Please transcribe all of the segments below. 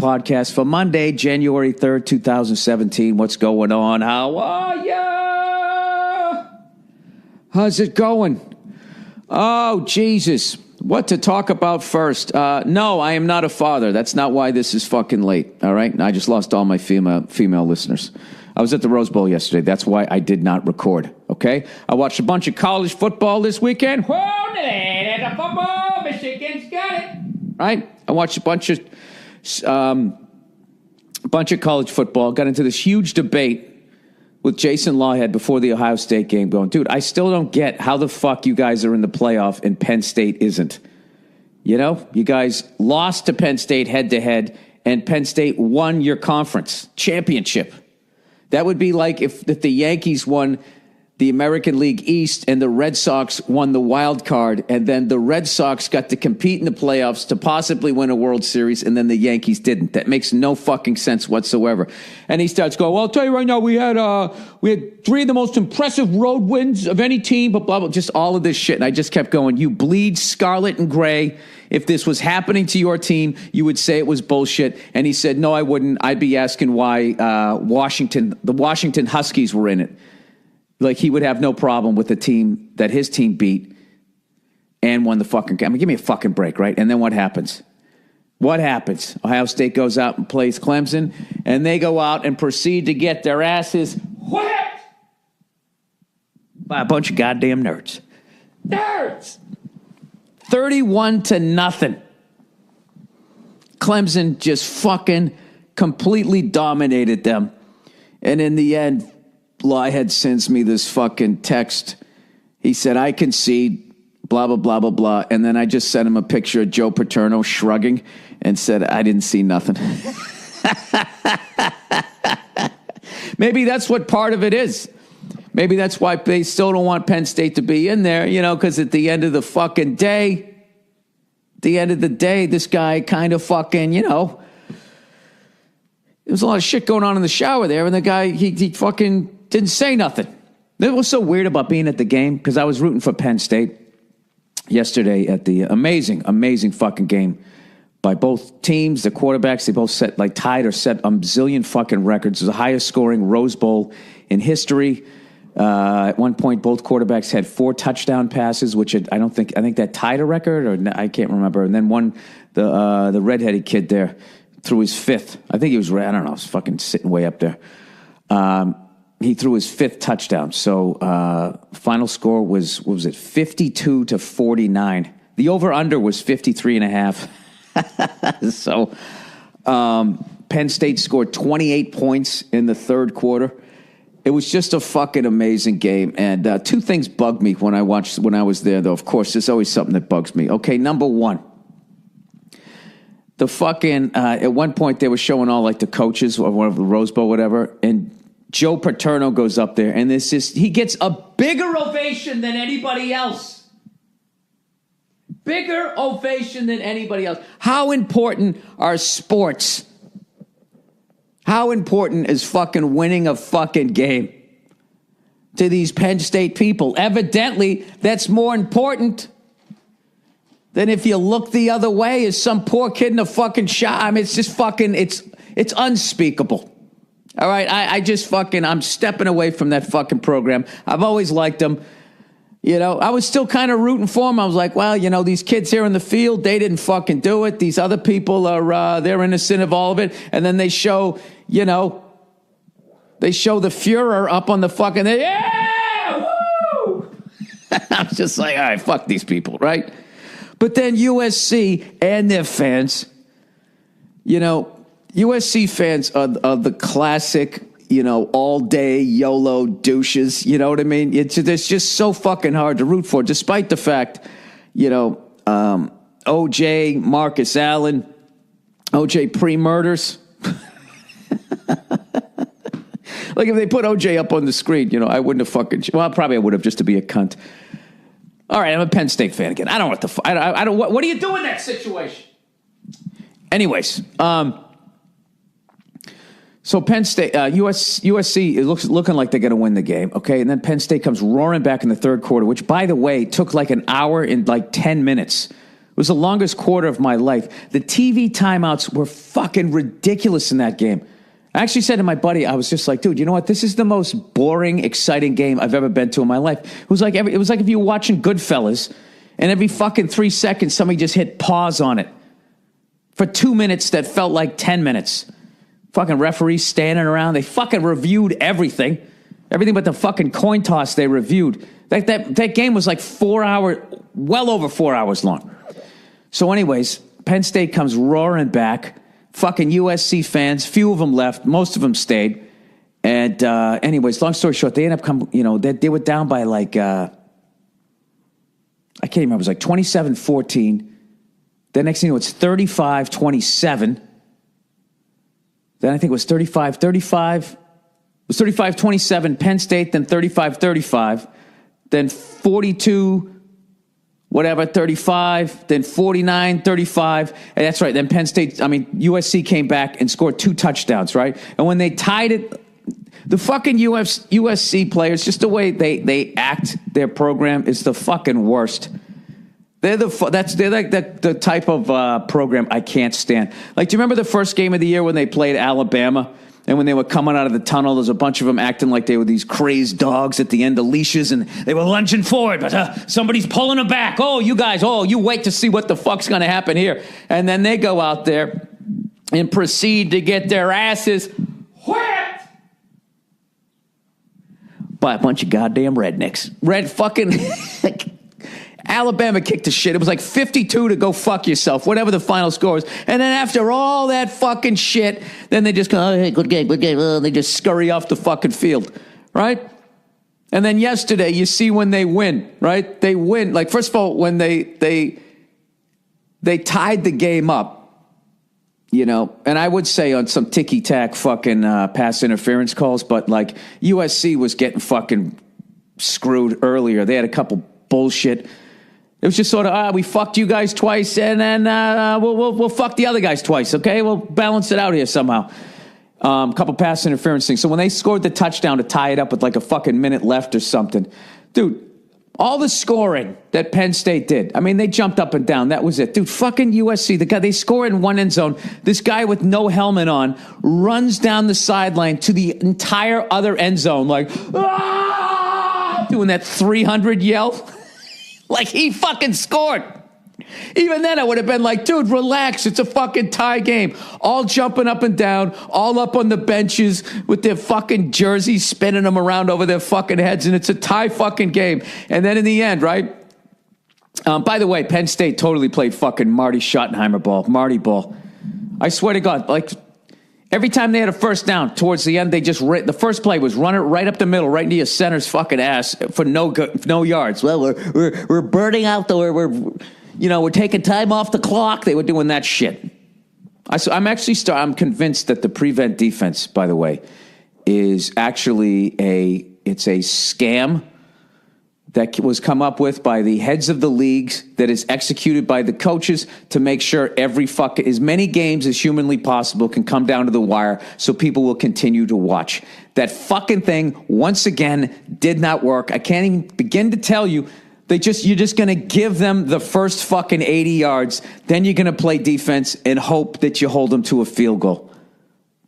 podcast for Monday, January 3rd, 2017. What's going on? How are ya? How's it going? Oh, Jesus. What to talk about first? No, I am not a father. That's not why this is fucking late, all right? I just lost all my female listeners. I was at the Rose Bowl yesterday. That's why I did not record, okay? I watched a bunch of college football this weekend. Whoa, there's a football. Michigan's got it. Right? I watched a bunch of college football. Got into this huge debate with Jason Lawhead before the Ohio State game going, dude, I still don't get how the fuck you guys are in the playoff and Penn State isn't. You know, you guys lost to Penn State head-to-head, and Penn State won your conference championship. That would be like if the Yankees won the American League East and the Red Sox won the wild card, and then the Red Sox got to compete in the playoffs to possibly win a World Series, and then the Yankees didn't. That makes no fucking sense whatsoever. And he starts going, well, I'll tell you right now, we had three of the most impressive road wins of any team, but blah, blah, just all of this shit. And I just kept going, you bleed scarlet and gray. If this was happening to your team, you would say it was bullshit. And he said, no, I wouldn't. I'd be asking why the Washington Huskies were in it. Like, he would have no problem with the team that his team beat and won the fucking game. I mean, give me a fucking break, right? And then what happens? What happens? Ohio State goes out and plays Clemson, and they go out and proceed to get their asses whipped by a bunch of goddamn nerds. Nerds! 31-0. Clemson just fucking completely dominated them. And in the end, Lawhead sends me this fucking text. He said, I concede, blah, blah, blah, blah, blah. And then I just sent him a picture of Joe Paterno shrugging and said, I didn't see nothing. Maybe that's what part of it is. Maybe that's why they still don't want Penn State to be in there, you know, because at the end of the fucking day, this guy kind of fucking, you know, there was a lot of shit going on in the shower there, and the guy, he fucking didn't say nothing. It was so weird about being at the game, because I was rooting for Penn State yesterday at the amazing fucking game by both teams. The quarterbacks, they both tied or set a zillion fucking records. It was the highest scoring Rose Bowl in history. At one point, both quarterbacks had 4 touchdown passes, which I think that tied a record, or I can't remember. And then the redheaded kid there threw his 5th. I think he was, I don't know, was fucking sitting way up there. He threw his 5th touchdown. So final score was 52-49. The over-under was 53.5. So Penn State scored 28 points in the third quarter. It was just a fucking amazing game. And 2 things bugged me when I was there, though. Of course, there's always something that bugs me. Okay, number one. The fucking, at one point they were showing all like the coaches or whatever, the Rose Bowl, whatever, and Joe Paterno goes up there and he gets a bigger ovation than anybody else. Bigger ovation than anybody else. How important are sports? How important is fucking winning a fucking game to these Penn State people? Evidently, that's more important than if you look the other way as some poor kid in a fucking shot. I mean, it's just fucking, it's unspeakable. All right, I'm stepping away from that fucking program. I've always liked them. You know, I was still kind of rooting for them. I was like, well, you know, these kids here in the field, they didn't fucking do it. These other people are, they're innocent of all of it. And then they show, you know, the Fuhrer up on the fucking, yeah, woo! I'm just like, all right, fuck these people, right? But then USC and their fans, you know, USC fans are the classic, you know, all-day YOLO douches. You know what I mean? It's just so fucking hard to root for, despite the fact, you know, OJ, Marcus Allen, OJ pre-murders. Like, if they put OJ up on the screen, you know, I wouldn't have fucking, well, probably I would have, just to be a cunt. All right, I'm a Penn State fan again. I don't know what the fuck. I don't. What do you do in that situation? Anyways, so Penn State, USC, it looking like they're going to win the game. Okay, and then Penn State comes roaring back in the third quarter, which, by the way, took like an hour and like 10 minutes It was the longest quarter of my life. The TV timeouts were fucking ridiculous in that game. I actually said to my buddy, I was just like, dude, you know what? This is the most boring, exciting game I've ever been to in my life. It was like if you were watching Goodfellas, and every fucking 3 seconds, somebody just hit pause on it for 2 minutes that felt like 10 minutes. Fucking referees standing around. They fucking reviewed everything. Everything but the fucking coin toss they reviewed. That game was like 4 hours, well over 4 hours long. So anyways, Penn State comes roaring back. Fucking USC fans, few of them left, most of them stayed. And anyways, long story short, they ended up they were down by like, I can't remember, it was like 27-14. The next thing you know, it's 35-27. Then I think it was 35-35. It was 35-27 Penn State, then 35-35. Then 42 whatever, 35, then 49, 35. And that's right. Then USC came back and scored 2 touchdowns, right? And when they tied it, the fucking USC players, just the way they act their program is the fucking worst. They're like the type of program I can't stand. Like, do you remember the first game of the year when they played Alabama? And when they were coming out of the tunnel, there's a bunch of them acting like they were these crazed dogs at the end of leashes, and they were lunging forward, but somebody's pulling them back. Oh, you guys, you wait to see what the fuck's going to happen here. And then they go out there and proceed to get their asses whipped by a bunch of goddamn rednecks. Red fucking... Alabama kicked the shit. It was like 52 to go fuck yourself, whatever the final score is. And then after all that fucking shit, then they just go, oh, hey, good game. They just scurry off the fucking field, right? And then yesterday, you see when they win, right? They win. Like, first of all, when they tied the game up, and I would say on some ticky-tack fucking pass interference calls, but like USC was getting fucking screwed earlier. They had a couple bullshit. It was just sort of, we fucked you guys twice, and then we'll fuck the other guys twice, okay? We'll balance it out here somehow. Couple pass interference things. So when they scored the touchdown to tie it up with like a fucking minute left or something, dude, all the scoring that Penn State did, I mean, they jumped up and down. That was it. Dude, fucking USC, the guy, they score in one end zone. This guy with no helmet on runs down the sideline to the entire other end zone, like, doing that 300 yell. Like he fucking scored. Even then, I would have been like, dude, relax. It's a fucking tie game. All jumping up and down, all up on the benches with their fucking jerseys, spinning them around over their fucking heads, and it's a tie fucking game. And then in the end, right? By the way, Penn State totally played fucking Marty Schottenheimer ball, Marty ball. I swear to God, like, every time they had a first down, towards the end, they just the first play was run it right up the middle, right into your center's fucking ass for no yards. Well, we're burning out we're taking time off the clock. They were doing that shit. I'm convinced that the prevent defense, by the way, is actually it's a scam that was come up with by the heads of the leagues, that is executed by the coaches to make sure as many games as humanly possible can come down to the wire so people will continue to watch. That fucking thing, once again, did not work. I can't even begin to tell you. You're just going to give them the first fucking 80 yards, then you're going to play defense and hope that you hold them to a field goal.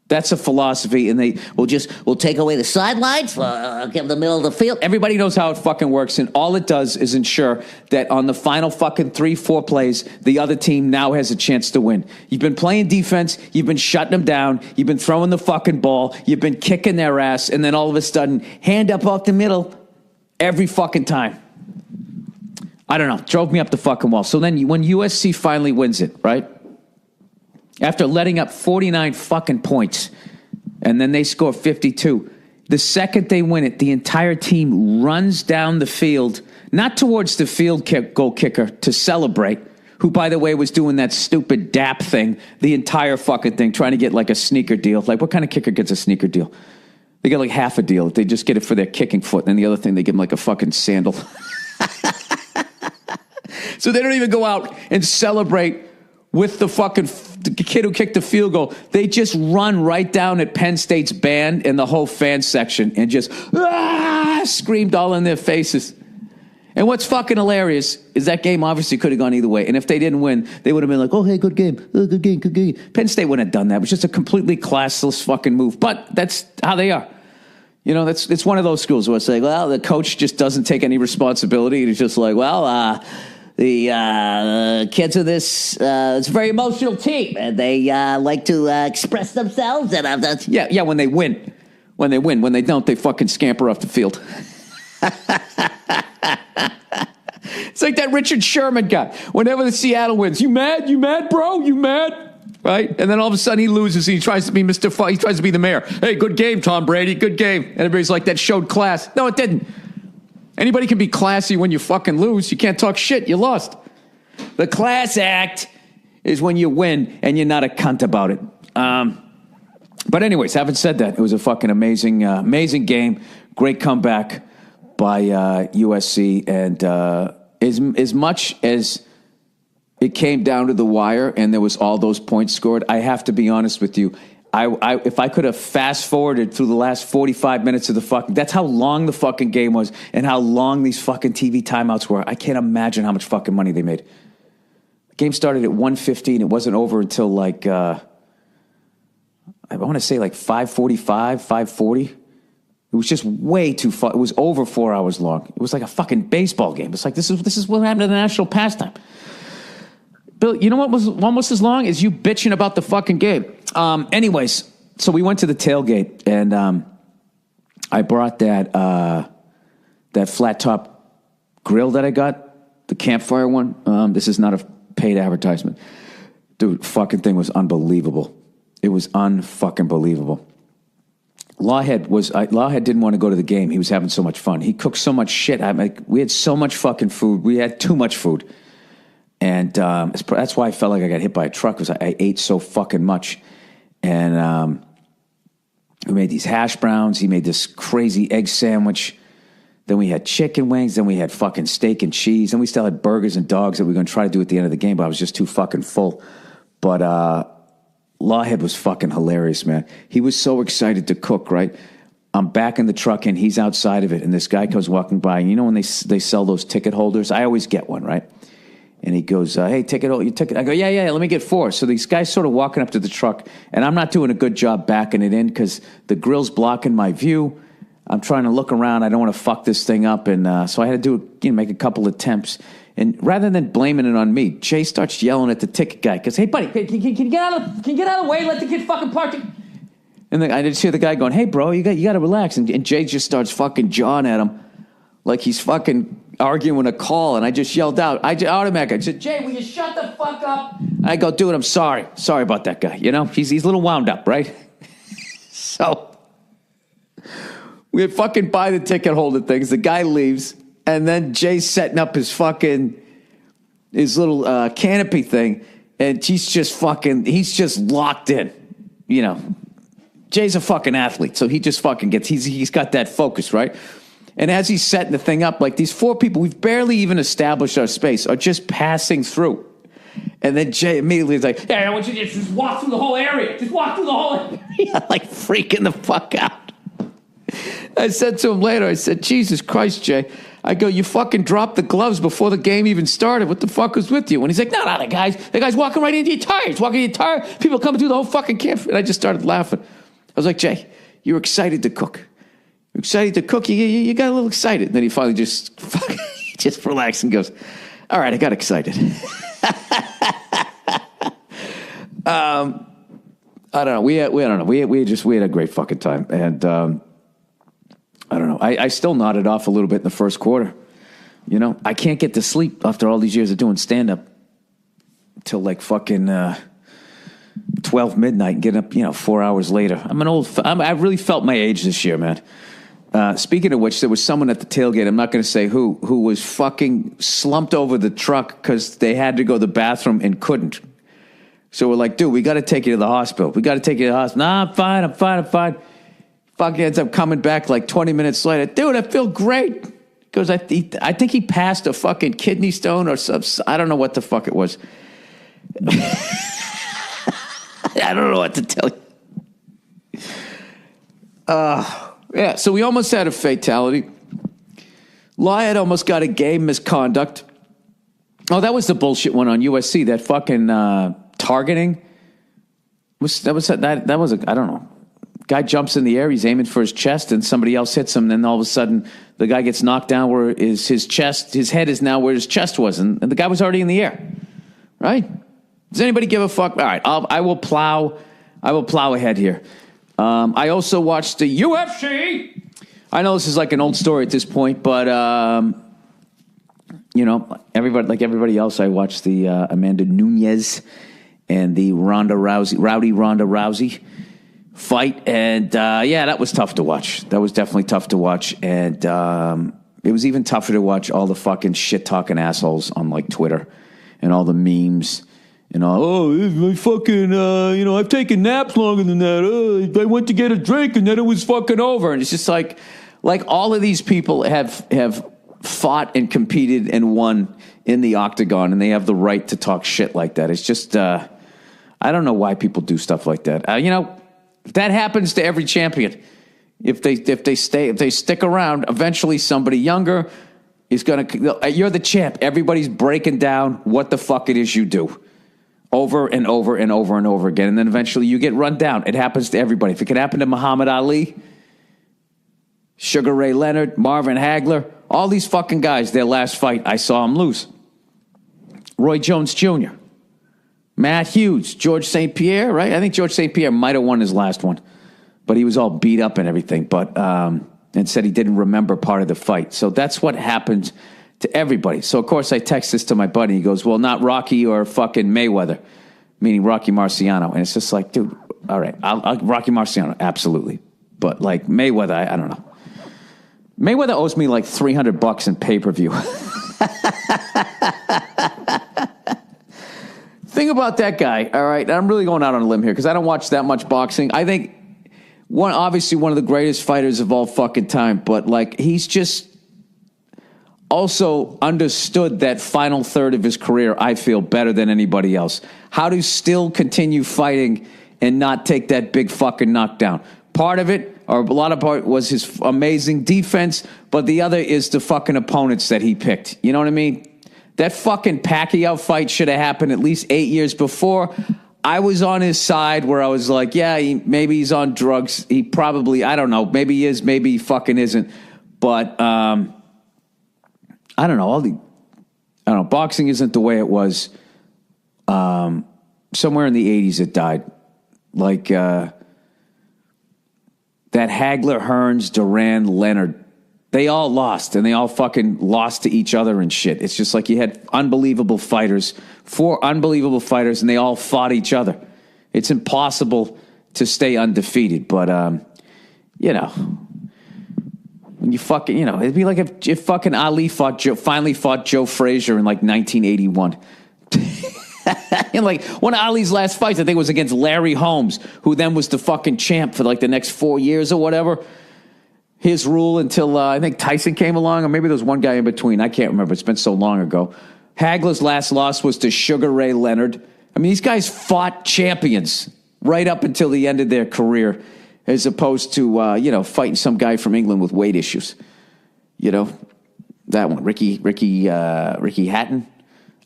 That's a philosophy, and we'll take away the sidelines, give them the middle of the field. Everybody knows how it fucking works, and all it does is ensure that on the final fucking 3-4 plays, the other team now has a chance to win. You've been playing defense, you've been shutting them down, you've been throwing the fucking ball, you've been kicking their ass, and then all of a sudden, hand up off the middle every fucking time. I don't know, drove me up the fucking wall. So then when USC finally wins it, right? After letting up 49 fucking points, and then they score 52. The second they win it, the entire team runs down the field, not towards the field goal kicker to celebrate, who, by the way, was doing that stupid DAP thing, the entire fucking thing, trying to get like a sneaker deal. Like, what kind of kicker gets a sneaker deal? They get like half a deal. They just get it for their kicking foot, and then the other thing, they give them like a fucking sandal. So they don't even go out and celebrate with the kid who kicked the field goal. They just run right down at Penn State's band and the whole fan section and just screamed all in their faces. And what's fucking hilarious is that game obviously could have gone either way. And if they didn't win, they would have been like, oh, hey, good game. Oh, good game, good game. Penn State wouldn't have done that. It was just a completely classless fucking move. But that's how they are. You know, it's one of those schools where it's like, well, the coach just doesn't take any responsibility. He's just like, well, the kids of this, it's a very emotional team. And they like to express themselves. And that's yeah, when they win. When they win. When they don't, they fucking scamper off the field. It's like that Richard Sherman guy. Whenever the Seattle wins, you mad? You mad, bro? You mad? Right? And then all of a sudden he loses. He tries to be Mr. He tries to be the mayor. Hey, good game, Tom Brady. Good game. And everybody's like, that showed class. No, it didn't. Anybody can be classy when you fucking lose. You can't talk shit. You lost. The class act is when you win and you're not a cunt about it. But anyways, having said that, it was a fucking amazing, amazing game. Great comeback by USC, and as much as it came down to the wire and there was all those points scored, I have to be honest with you. If I could have fast forwarded through the last 45 minutes of the fucking, that's how long the fucking game was and how long these fucking TV timeouts were. I can't imagine how much fucking money they made. The game started at 1:15. It wasn't over until like, I want to say like 5:45, 5:40. It was just way too far. It was over 4 hours long. It was like a fucking baseball game. It's like, this is what happened to the national pastime. Bill, you know what was almost as long as you bitching about the fucking game? Anyways, so we went to the tailgate, and I brought that flat top grill that I got, the campfire one. This is not a paid advertisement. Dude, fucking thing was unbelievable. It was unfucking believable. Lawhead didn't want to go to the game. He was having so much fun. He cooked so much shit. We had so much fucking food. We had too much food. And that's why I felt like I got hit by a truck, because I ate so fucking much. And we made these hash browns. He made this crazy egg sandwich. Then we had chicken wings. Then we had fucking steak and cheese. And we still had burgers and dogs that we were going to try to do at the end of the game, but I was just too fucking full. But Lawhead was fucking hilarious, man. He was so excited to cook, right? I'm back in the truck, and he's outside of it. And this guy comes walking by. And you know when they sell those ticket holders? I always get one, right? And he goes, hey, ticket. I go, yeah, let me get 4. So these guys sort of walking up to the truck, and I'm not doing a good job backing it in because the grill's blocking my view. I'm trying to look around. I don't want to fuck this thing up. And so I had to make a couple attempts. And rather than blaming it on me, Jay starts yelling at the ticket guy because, hey, buddy, can you get out of the way? Let the kid fucking park it. And then I just hear the guy going, hey, bro, you got to relax. And Jay just starts fucking jawing at him like he's fucking arguing a call. And I just yelled out. I said, Jay, will you shut the fuck up? I go, dude, I'm sorry. Sorry about that guy. You know, he's a little wound up, right? So we fucking buy the ticket holder things. The guy leaves. And then Jay's setting up his little canopy thing. And he's just locked in. You know, Jay's a fucking athlete. So he just fucking he's got that focus, right? And as he's setting the thing up, like these 4 people, we've barely even established our space, are just passing through. And then Jay immediately is like, yeah, I want you to just walk through the whole area. Just walk through the whole area. Like freaking the fuck out. I said to him later, I said, Jesus Christ, Jay. I go, you fucking dropped the gloves before the game even started. What the fuck was with you? And he's like, no, the guy's walking right into your tires. Walking into your tire. People coming through the whole fucking camp. And I just started laughing. I was like, Jay, you're excited to cook. You're excited to cook. You got a little excited. And then he finally just relaxed and goes, all right, I got excited. I don't know. We had a great fucking time. And, I don't know. I still nodded off a little bit in the first quarter. You know, I can't get to sleep after all these years of doing stand-up till like fucking 12 midnight and getting up, 4 hours later. I really felt my age this year, man. Speaking of which, there was someone at the tailgate, I'm not going to say who was fucking slumped over the truck because they had to go to the bathroom and couldn't. So we're like, dude, we got to take you to the hospital. Nah, I'm fine. Fucking ends up coming back like 20 minutes later. Dude, I feel great. Because I think he passed a fucking kidney stone or something. I don't know what the fuck it was. I don't know what to tell you. Yeah, so we almost had a fatality. Lyle almost got a game misconduct. Oh, that was the bullshit one on USC. That fucking targeting I don't know. Guy jumps in the air, he's aiming for his chest, and somebody else hits him. And then all of a sudden, the guy gets knocked down where is his chest. His head is now where his chest was, and the guy was already in the air. Right? Does anybody give a fuck? All right, I will plow ahead here. I also watched the UFC. I know this is like an old story at this point, but everybody else, I watched the Amanda Nunes and the Rowdy Ronda Rousey fight, and that was tough to watch. That was definitely tough to watch, and it was even tougher to watch all the fucking shit talking assholes on like Twitter and all the memes. And all, my fucking, I've taken naps longer than that. I went to get a drink and then it was fucking over. And it's just like all of these people have fought and competed and won in the octagon, and they have the right to talk shit like that. It's just, I don't know why people do stuff like that. That happens to every champion. If they stick around, eventually somebody younger is going to, you're the champ. Everybody's breaking down what the fuck it is you do. Over and over and over and over again. And then eventually you get run down. It happens to everybody. If it could happen to Muhammad Ali, Sugar Ray Leonard, Marvin Hagler, all these fucking guys, their last fight, I saw them lose. Roy Jones Jr., Matt Hughes, George St. Pierre, right? I think George St. Pierre might have won his last one, but he was all beat up and everything, but and said he didn't remember part of the fight. So that's what happened to everybody. So, of course, I text this to my buddy. He goes, well, not Rocky or fucking Mayweather, meaning Rocky Marciano. And it's just like, dude, all right, I'll Rocky Marciano, absolutely. But, like, Mayweather, I don't know. Mayweather owes me, like, $300 in pay-per-view. Thing about that guy, all right, I'm really going out on a limb here because I don't watch that much boxing. I think, obviously one of the greatest fighters of all fucking time, but, like, he's just also understood that final third of his career, I feel, better than anybody else. How to still continue fighting and not take that big fucking knockdown. Part of it, or a lot of part, was his amazing defense, but the other is the fucking opponents that he picked. You know what I mean? That fucking Pacquiao fight should have happened at least 8 years before. I was on his side where I was like, yeah, maybe he's on drugs. He probably, I don't know, maybe he is, maybe he fucking isn't. But, I don't know. Boxing isn't the way it was. Somewhere in the 80s it died. Like that Hagler, Hearns, Duran, Leonard. They all lost, and they all fucking lost to each other and shit. It's just like you had unbelievable fighters, 4 unbelievable fighters, and they all fought each other. It's impossible to stay undefeated, but when you fucking, it'd be like if fucking Ali finally fought Joe Frazier in like 1981. And like one of Ali's last fights, I think, was against Larry Holmes, who then was the fucking champ for like the next 4 years or whatever. His rule until I think Tyson came along, or maybe there was one guy in between. I can't remember. It's been so long ago. Hagler's last loss was to Sugar Ray Leonard. I mean, these guys fought champions right up until the end of their career, as opposed to, fighting some guy from England with weight issues. That one, Ricky Hatton.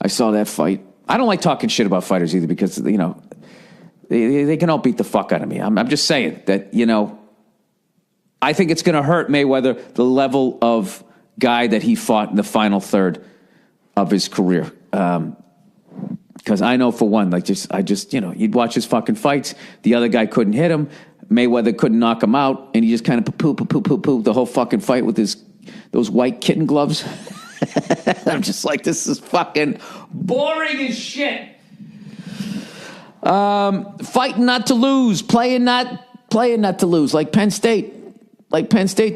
I saw that fight. I don't like talking shit about fighters either because, they can all beat the fuck out of me. I'm just saying that, I think it's going to hurt Mayweather, the level of guy that he fought in the final third of his career. Because I know for one, you'd watch his fucking fights. The other guy couldn't hit him. Mayweather couldn't knock him out, and he just kind of poo the whole fucking fight with those white kitten gloves. I'm just like, this is fucking boring as shit. Fighting not to lose, playing not to lose, like Penn State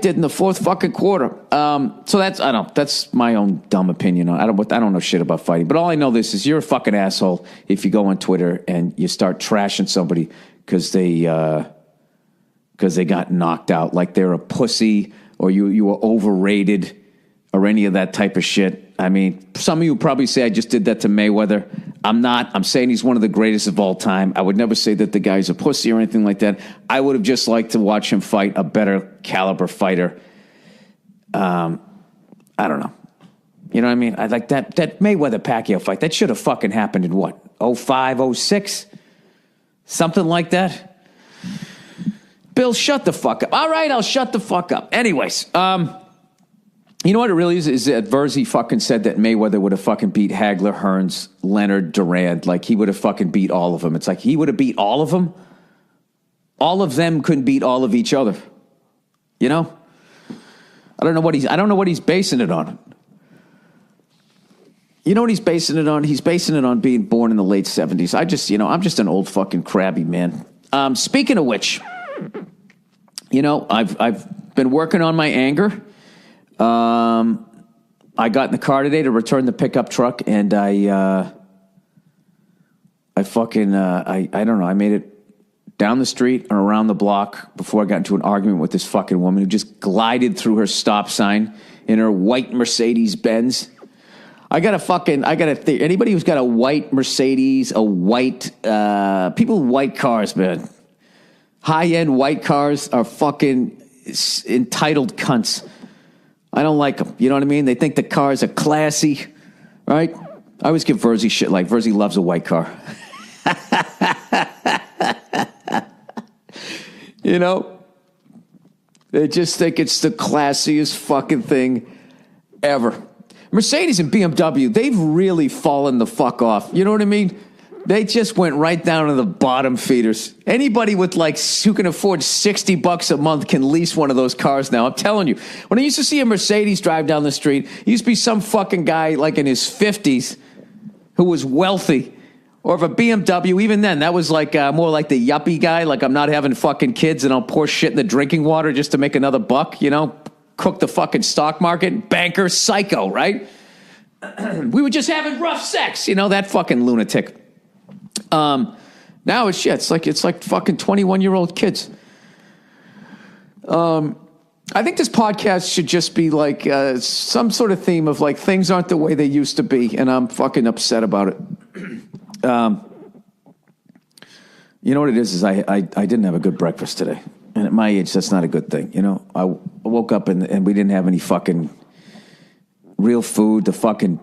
did in the fourth fucking quarter. So that's my own dumb opinion. I don't know shit about fighting, but all I know this is you're a fucking asshole if you go on Twitter and you start trashing somebody because they got knocked out, like they're a pussy or you were overrated or any of that type of shit. I mean, some of you probably say I just did that to Mayweather. I'm not. I'm saying he's one of the greatest of all time. I would never say that the guy's a pussy or anything like that. I would have just liked to watch him fight a better caliber fighter. I don't know. You know what I mean? I like that Mayweather-Pacquiao fight. That should have fucking happened in what? 05, 06? Something like that? Bill, shut the fuck up. All right, I'll shut the fuck up. Anyways, you know what it really is that Verzi fucking said that Mayweather would have fucking beat Hagler, Hearns, Leonard, Durant. Like, he would have fucking beat all of them. It's like, he would have beat all of them? All of them couldn't beat all of each other. You know? I don't know what he's basing it on. You know what he's basing it on? He's basing it on being born in the late 70s. I'm just an old fucking crabby man. Speaking of which, I've been working on my anger. I got in the car today to return the pickup truck, and I don't know. I made it down the street and around the block before I got into an argument with this fucking woman who just glided through her stop sign in her white Mercedes Benz. Anybody who's got a white Mercedes, people with white cars, man. High-end white cars are fucking entitled cunts. I don't like them. You know what I mean? They think the cars are classy, right? I always give Verzi shit like Verzi loves a white car. You know? They just think it's the classiest fucking thing ever. Mercedes and BMW, they've really fallen the fuck off. You know what I mean? They just went right down to the bottom feeders. Anybody with who can afford $60 a month can lease one of those cars now. I'm telling you. When I used to see a Mercedes drive down the street, it used to be some fucking guy like in his 50s who was wealthy. Or if a BMW, even then, that was more like the yuppie guy. Like, I'm not having fucking kids and I'll pour shit in the drinking water just to make another buck, you know? Cook the fucking stock market. Banker, psycho, right? We were just having rough sex, that fucking lunatic. Now it's shit. It's like fucking 21-year-old kids. I think this podcast should just be like some sort of theme of like things aren't the way they used to be, and I'm fucking upset about it. You know what it is I didn't have a good breakfast today, and at my age that's not a good thing. I woke up and we didn't have any fucking real food. The fucking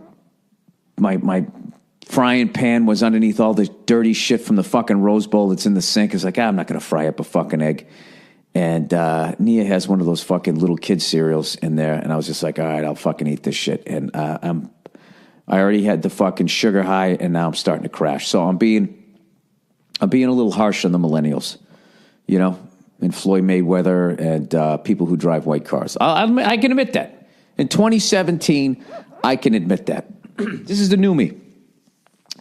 my frying pan was underneath all the dirty shit from the fucking Rose Bowl that's in the sink. It's like, I'm not going to fry up a fucking egg. And Nia has one of those fucking little kid cereals in there. And I was just like, all right, I'll fucking eat this shit. And I already had the fucking sugar high, and now I'm starting to crash. So I'm being a little harsh on the millennials, and Floyd Mayweather and people who drive white cars. I can admit that. In 2017, I can admit that. This is the new me.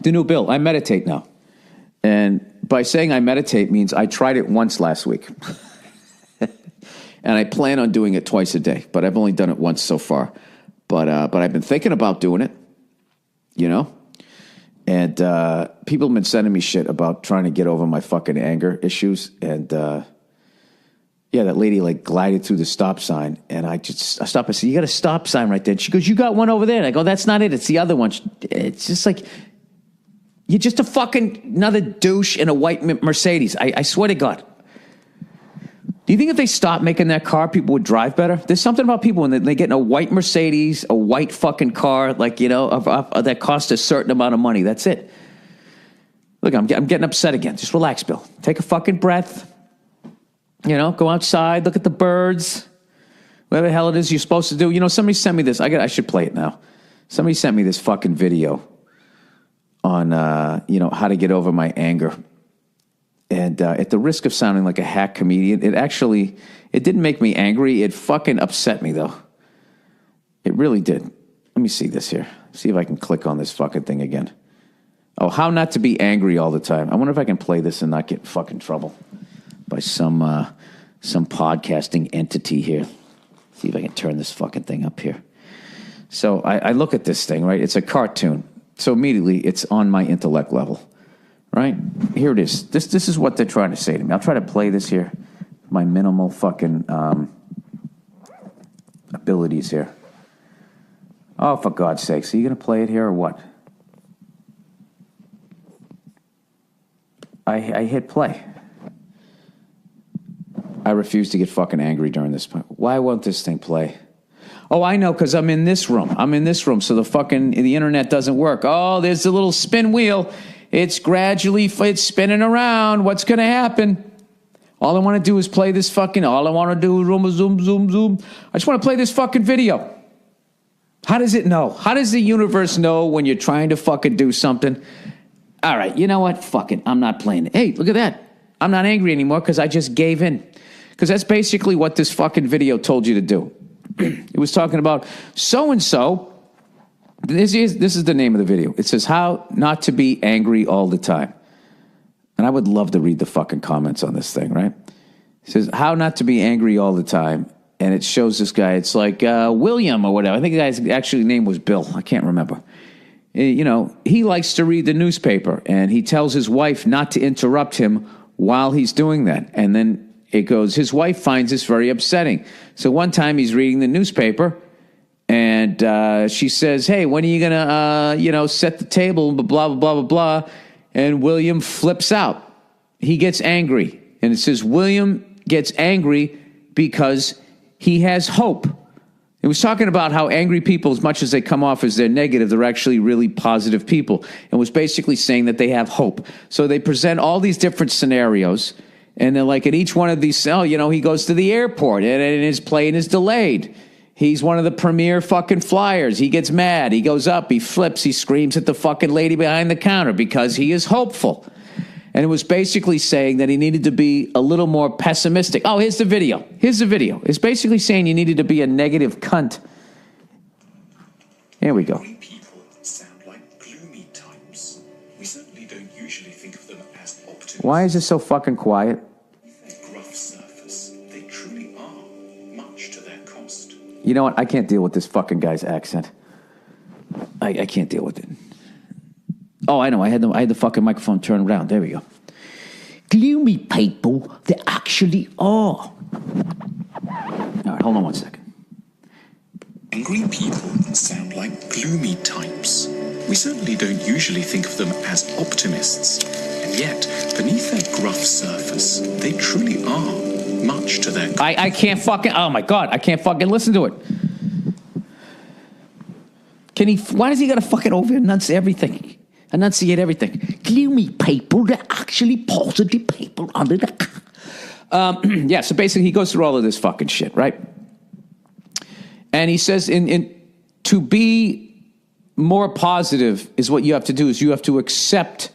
The new Bill. I meditate now. And by saying I meditate means I tried it once last week. And I plan on doing it twice a day. But I've only done it once so far. But I've been thinking about doing it. And people have been sending me shit about trying to get over my fucking anger issues. And that lady glided through the stop sign, and I stopped. I said, "You got a stop sign right there." And she goes, "You got one over there." And I go, "That's not it. It's the other one." It's just like, you're just a fucking another douche in a white Mercedes. I swear to God. Do you think if they stopped making that car, people would drive better? There's something about people when they get in a white Mercedes, a white fucking car, that costs a certain amount of money. That's it. Look, I'm getting upset again. Just relax, Bill. Take a fucking breath. Go outside, look at the birds, whatever the hell it is you're supposed to do. Somebody sent me this. I should play it now. Somebody sent me this fucking video on, how to get over my anger. And at the risk of sounding like a hack comedian, it didn't make me angry. It fucking upset me, though. It really did. Let me see this here. See if I can click on this fucking thing again. Oh, how not to be angry all the time. I wonder if I can play this and not get in fucking trouble by some podcasting entity here. See if I can turn this fucking thing up here. So I look at this thing, right? It's a cartoon. So immediately it's on my intellect level, right? Here it is. This is what they're trying to say to me. I'll try to play this here. My minimal fucking abilities here. Oh, for God's sakes. Are you going to play it here or what? I hit play. I refuse to get fucking angry during this point. Why won't this thing play? Oh, I know, because I'm in this room. So the internet doesn't work. Oh, there's a little spin wheel. It's spinning around. What's going to happen? All I want to do is play this all I want to do is zoom. I just want to play this fucking video. How does it know? How does the universe know when you're trying to fucking do something? All right, you know what? Fuck it. I'm not playing it. Hey, look at that. I'm not angry anymore because I just gave in. Because that's basically what this fucking video told you to do. It was talking about so-and-so. This is the name of the video. It says, how not to be angry all the time. And I would love to read the fucking comments on this thing, right? It says, how not to be angry all the time. And it shows this guy. It's like William or whatever. I think the guy's actually name was Bill. I can't remember. You know, he likes to read the newspaper. And he tells his wife not to interrupt him while he's doing that. And then it goes, his wife finds this very upsetting. So one time he's reading the newspaper, and she says, hey, when are you going to, set the table, blah, blah, blah, blah, blah. And William flips out. He gets angry. And it says, William gets angry because he has hope. It was talking about how angry people, as much as they come off as they're negative, they're actually really positive people. And was basically saying that they have hope. So they present all these different scenarios. And they're like, at each one of these, he goes to the airport and his plane is delayed. He's one of the premier fucking flyers. He gets mad. He goes up. He flips. He screams at the fucking lady behind the counter because he is hopeful. And it was basically saying that he needed to be a little more pessimistic. Oh, here's the video. It's basically saying you needed to be a negative cunt. Here we go. People sound like gloomy types. We certainly don't usually think of them as optimists. Why is it so fucking quiet? Gruff surface. They truly are, much to their cost. You know what? I can't deal with this fucking guy's accent. I can't deal with it. Oh, I know. I had the fucking microphone turned around. There we go. Gloomy people, they actually are. All right, hold on one second. Angry people sound like gloomy types. We certainly don't usually think of them as optimists. And yet, beneath their gruff surface, they truly are, much to their... I can't fucking... Oh, my God. I can't fucking listen to it. Why does he got to fucking enunciate everything? Gloomy people, they're actually positive people under the... yeah, so basically he goes through all of this fucking shit, right? And he says to be more positive is what you have to do, is you have to accept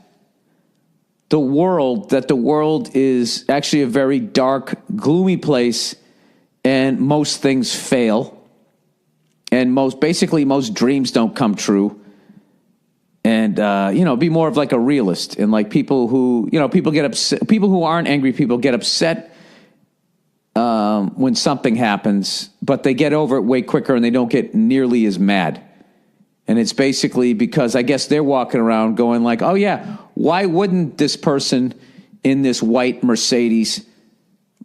the world, that the world is actually a very dark, gloomy place, and most things fail. And most dreams don't come true. And, be more of like a realist. And like people who, people get upset. People who aren't angry people get upset when something happens, but they get over it way quicker and they don't get nearly as mad. And it's basically because I guess they're walking around going like, oh yeah, why wouldn't this person in this white Mercedes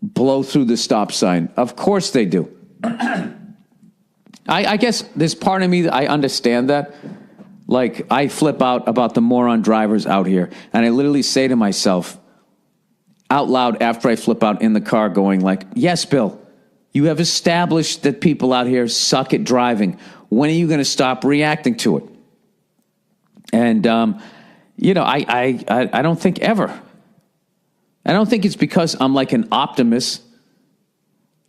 blow through the stop sign? Of course they do. I guess there's part of me that I understand that. Like, I flip out about the moron drivers out here. And I literally say to myself out loud after I flip out in the car going like, yes, Bill, you have established that people out here suck at driving. When are you going to stop reacting to it? And, I don't think ever. I don't think it's because I'm like an optimist.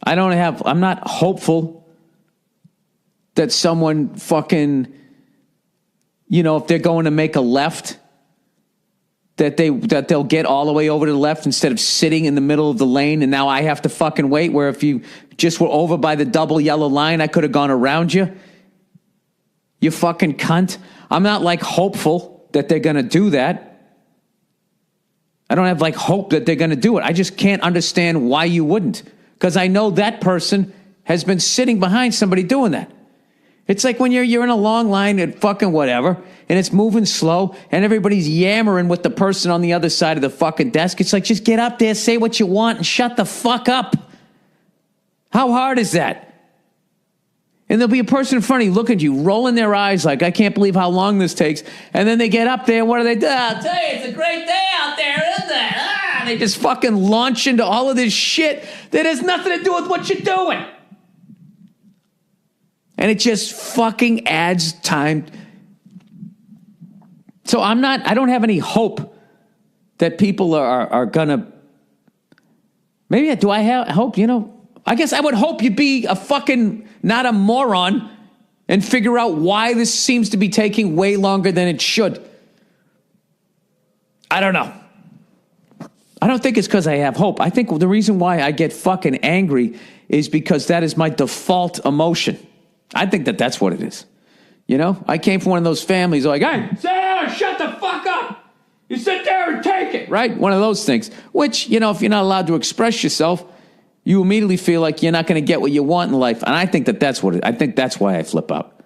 I'm not hopeful that someone fucking, if they're going to make a left, that they'll get all the way over to the left instead of sitting in the middle of the lane, and now I have to fucking wait, where if you just were over by the double yellow line, I could have gone around you. You fucking cunt. I'm not like hopeful that they're going to do that. I don't have like hope that they're going to do it. I just can't understand why you wouldn't, because I know that person has been sitting behind somebody doing that. It's like when you're in a long line at fucking whatever, and it's moving slow, and everybody's yammering with the person on the other side of the fucking desk. It's like, just get up there, say what you want, and shut the fuck up. How hard is that? And there'll be a person in front of you looking at you, rolling their eyes like, I can't believe how long this takes. And then they get up there, and what do they do? I'll tell you, it's a great day out there, isn't it? And they just fucking launch into all of this shit that has nothing to do with what you're doing. And it just fucking adds time. So I don't have any hope that people are gonna, maybe do I have hope? I guess I would hope you'd be a fucking, not a moron, and figure out why this seems to be taking way longer than it should. I don't know. I don't think it's because I have hope. I think the reason why I get fucking angry is because that is my default emotion. I think that's what it is. I came from one of those families like, hey, sit down, shut the fuck up. You sit there and take it, right? One of those things, which, if you're not allowed to express yourself, you immediately feel like you're not going to get what you want in life. And I think that's what I think that's why I flip out.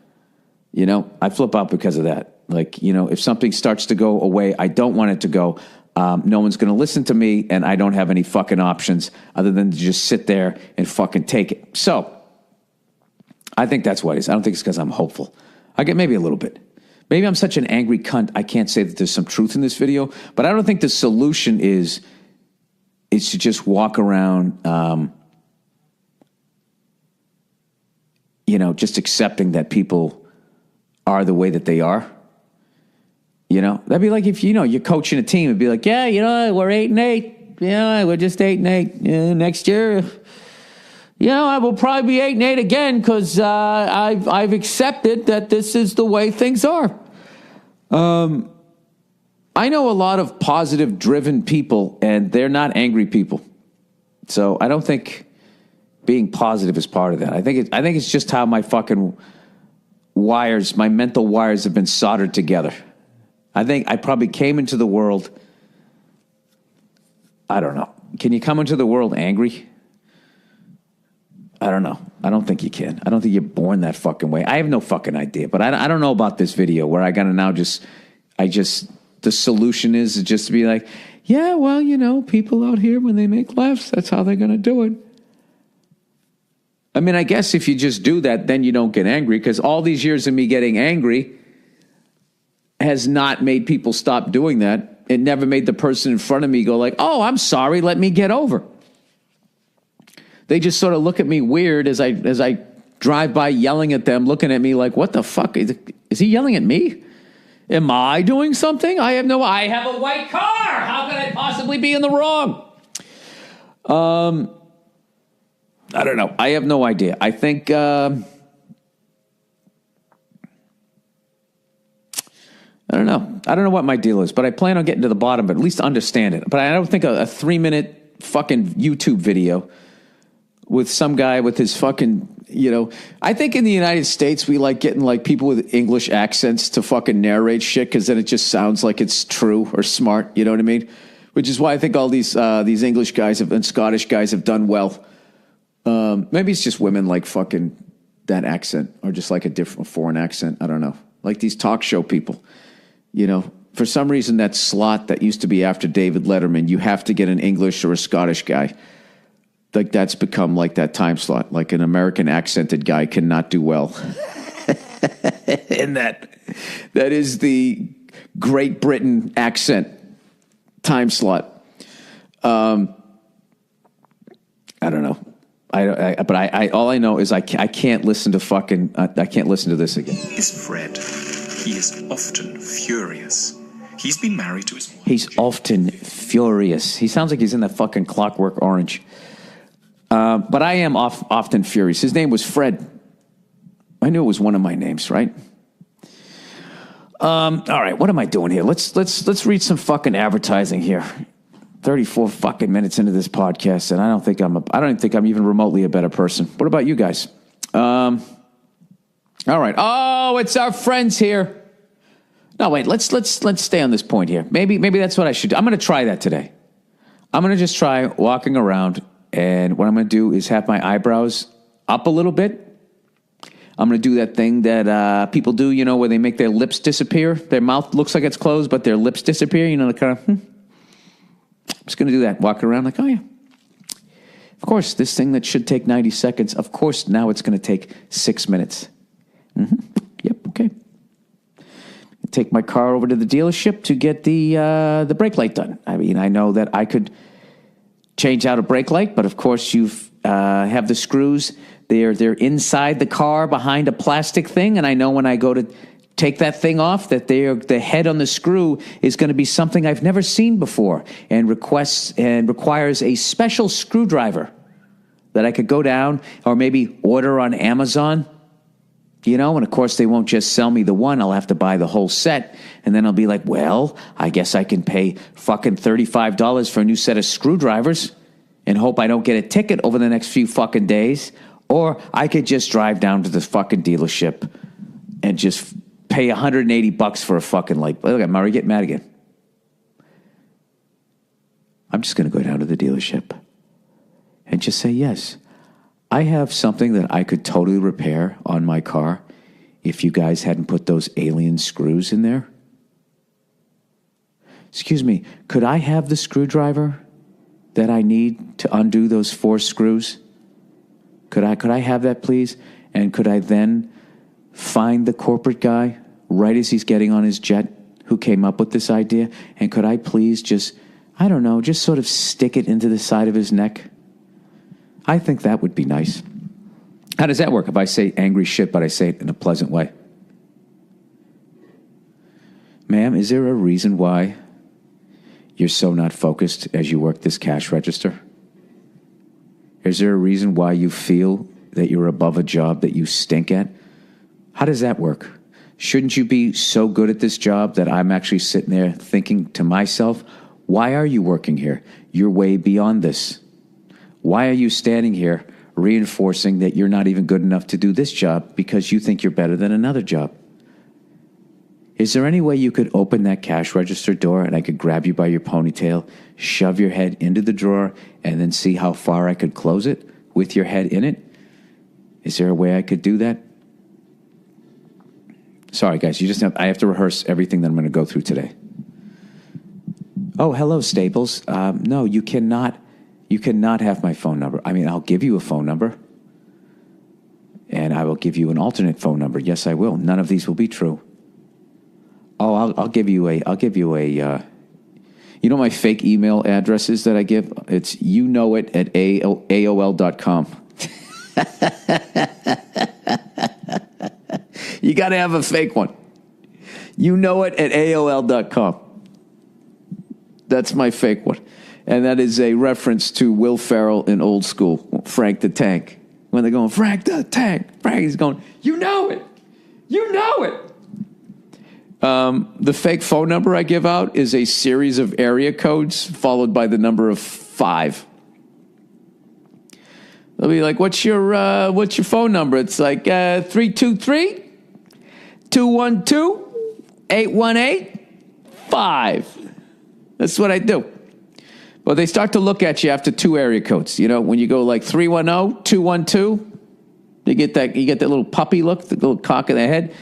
I flip out because of that. Like, if something starts to go away, I don't want it to go. No one's going to listen to me, and I don't have any fucking options other than to just sit there and fucking take it. So I think that's what it is. I don't think it's because I'm hopeful. I get maybe a little bit. Maybe I'm such an angry cunt, I can't say that there's some truth in this video, but I don't think the solution is to just walk around, just accepting that people are the way that they are. That'd be like if, you're coaching a team, it'd be like, yeah, we're 8-8. Yeah, we're just 8-8. Next year, I will probably be 8-8 again because I've accepted that this is the way things are. I know a lot of positive, driven people, and they're not angry people. So I don't think being positive is part of that. I think it's just how my fucking my mental wires have been soldered together. I think I probably came into the world, I don't know. Can you come into the world angry? I don't know. I don't think you can. I don't think you're born that fucking way. I have no fucking idea. But I don't know about this video where I got to now the solution is just to be like, yeah, well, people out here, when they make laughs, that's how they're going to do it. I mean, I guess if you just do that, then you don't get angry, because all these years of me getting angry has not made people stop doing that. It never made the person in front of me go like, oh, I'm sorry, let me get over. They just sort of look at me weird as I drive by yelling at them, looking at me like, what the fuck? Is he yelling at me? Am I doing something? I have a white car. How could I possibly be in the wrong? I don't know. I have no idea. I think, I don't know. I don't know what my deal is, but I plan on getting to the bottom, but at least understand it. But I don't think a 3-minute fucking YouTube video with some guy with his fucking, I think in the United States, we like getting like people with English accents to fucking narrate shit, because then it just sounds like it's true or smart. You know what I mean? Which is why I think all these English guys and Scottish guys have done well. Maybe it's just women like fucking that accent, or just like a different foreign accent. I don't know. Like these talk show people, for some reason that slot that used to be after David Letterman, you have to get an English or a Scottish guy. Like that's become like that time slot. Like an American accented guy cannot do well. And that is the Great Britain accent time slot. I don't know. But all I know is I can't listen to fucking, I can't listen to this again. Is Fred. He is often furious. He's been married to his wife. He's often furious. He sounds like he's in that fucking Clockwork Orange. But I am often furious. His name was Fred. I knew it was one of my names, right? All right, what am I doing here? Let's read some fucking advertising here. 34 fucking minutes into this podcast, and I don't think I'm even remotely a better person. What about you guys? All right. Oh, it's our friends here. No, wait. Let's stay on this point here. Maybe that's what I should do. I'm going to try that today. I'm going to just try walking around, and what I'm going to do is have my eyebrows up a little bit. I'm going to do that thing that people do, where they make their lips disappear. Their mouth looks like it's closed, but their lips disappear. The kind of, I'm just going to do that. Walk around like, oh, yeah. Of course, this thing that should take 90 seconds, of course, now it's going to take 6 minutes. Yep, okay. Take my car over to the dealership to get the brake light done. I mean, I know that I could change out a brake light, but of course you have the screws they're inside the car behind a plastic thing, and I know when I go to take that thing off that the head on the screw is going to be something I've never seen before, and requires a special screwdriver that I could go down or maybe order on Amazon. And of course they won't just sell me the one. I'll have to buy the whole set. And then I'll be like, well, I guess I can pay fucking $35 for a new set of screwdrivers and hope I don't get a ticket over the next few fucking days. Or I could just drive down to the fucking dealership and just pay $180 for a fucking light. Look at Murray get mad again. I'm just going to go down to the dealership and just say, yes, I have something that I could totally repair on my car if you guys hadn't put those alien screws in there. Excuse me, could I have the screwdriver that I need to undo those 4 screws? Could I have that, please? And could I then find the corporate guy right as he's getting on his jet who came up with this idea? And could I please just sort of stick it into the side of his neck? I think that would be nice. How does that work if I say angry shit, but I say it in a pleasant way? Ma'am, is there a reason why you're so not focused as you work this cash register? Is there a reason why you feel that you're above a job that you stink at? How does that work? Shouldn't you be so good at this job that I'm actually sitting there thinking to myself, why are you working here? You're way beyond this. Why are you standing here reinforcing that you're not even good enough to do this job because you think you're better than another job? Is there any way you could open that cash register door and I could grab you by your ponytail, shove your head into the drawer, and then see how far I could close it with your head in it? Is there a way I could do that? Sorry, guys, I have to rehearse everything that I'm going to go through today. Oh, hello, Staples. No, you cannot. You cannot have my phone number. I mean, I'll give you a phone number, and I will give you an alternate phone number. Yes, I will. None of these will be true. Oh, I'll give you a. You know my fake email addresses that I give? It's it at AOL.com. You got to have a fake one. it at AOL.com. That's my fake one. And that is a reference to Will Ferrell in Old School, Frank the Tank. When they're going, Frank the Tank. Frank is going, you know it. You know it. The fake phone number I give out is a series of area codes followed by the number of 5. They'll be like, what's your phone number? It's like 323-212-818-5. That's what I do. Well, they start to look at you after 2 area codes. When you go like 310-212, you get that little puppy look, the little cock of the head.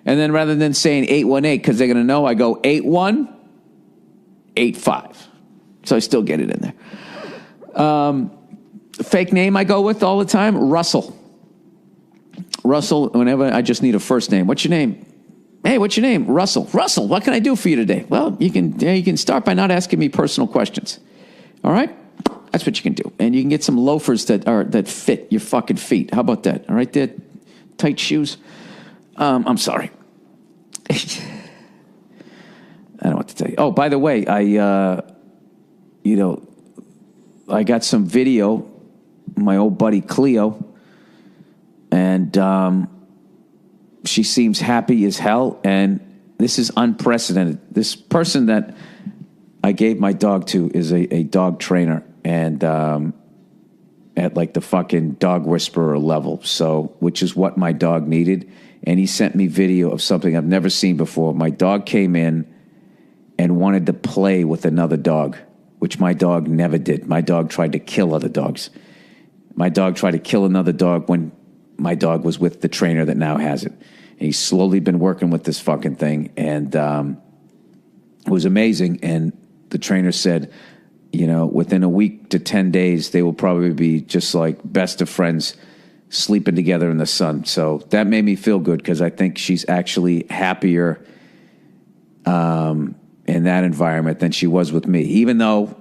And then rather than saying 818, because they're going to know, I go 8185. So I still get it in there. Fake name I go with all the time, Russell. Russell, whenever I just need a first name. What's your name? Hey, what's your name? Russell. Russell, what can I do for you today? Well, you can start by not asking me personal questions. All right? That's what you can do. And you can get some loafers that fit your fucking feet. How about that? All right, there? Tight shoes. I'm sorry. I don't know what to tell you. Oh, by the way, I got some video, my old buddy Cleo, and she seems happy as hell, and this is unprecedented. This person that I gave my dog to is a dog trainer, and at like the fucking dog whisperer level, which is what my dog needed. And he sent me video of something I've never seen before. My dog came in and wanted to play with another dog, which my dog never did. My dog tried to kill other dogs. My dog tried to kill another dog when my dog was with the trainer that now has it. And he's slowly been working with this fucking thing. And it was amazing. And the trainer said, within a week to 10 days, they will probably be just like best of friends, sleeping together in the sun. So that made me feel good because I think she's actually happier in that environment than she was with me, even though,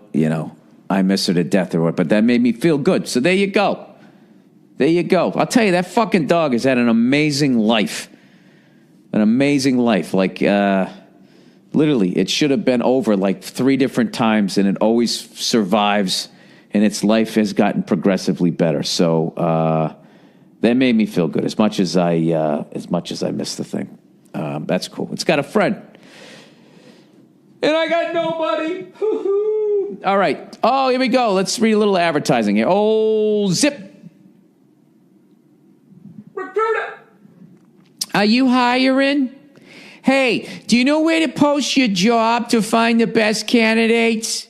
I miss her to death or what, but that made me feel good. So there you go. There you go. I'll tell you, that fucking dog has had an amazing life. An amazing life. Like, literally, it should have been over like 3 different times, and it always survives, and its life has gotten progressively better. So that made me feel good. As much as I miss the thing, that's cool. It's got a friend, and I got nobody. All right. Oh, here we go. Let's read a little advertising here. Oh, Zip Recruiter. Are you hiring? Hey, do you know where to post your job to find the best candidates?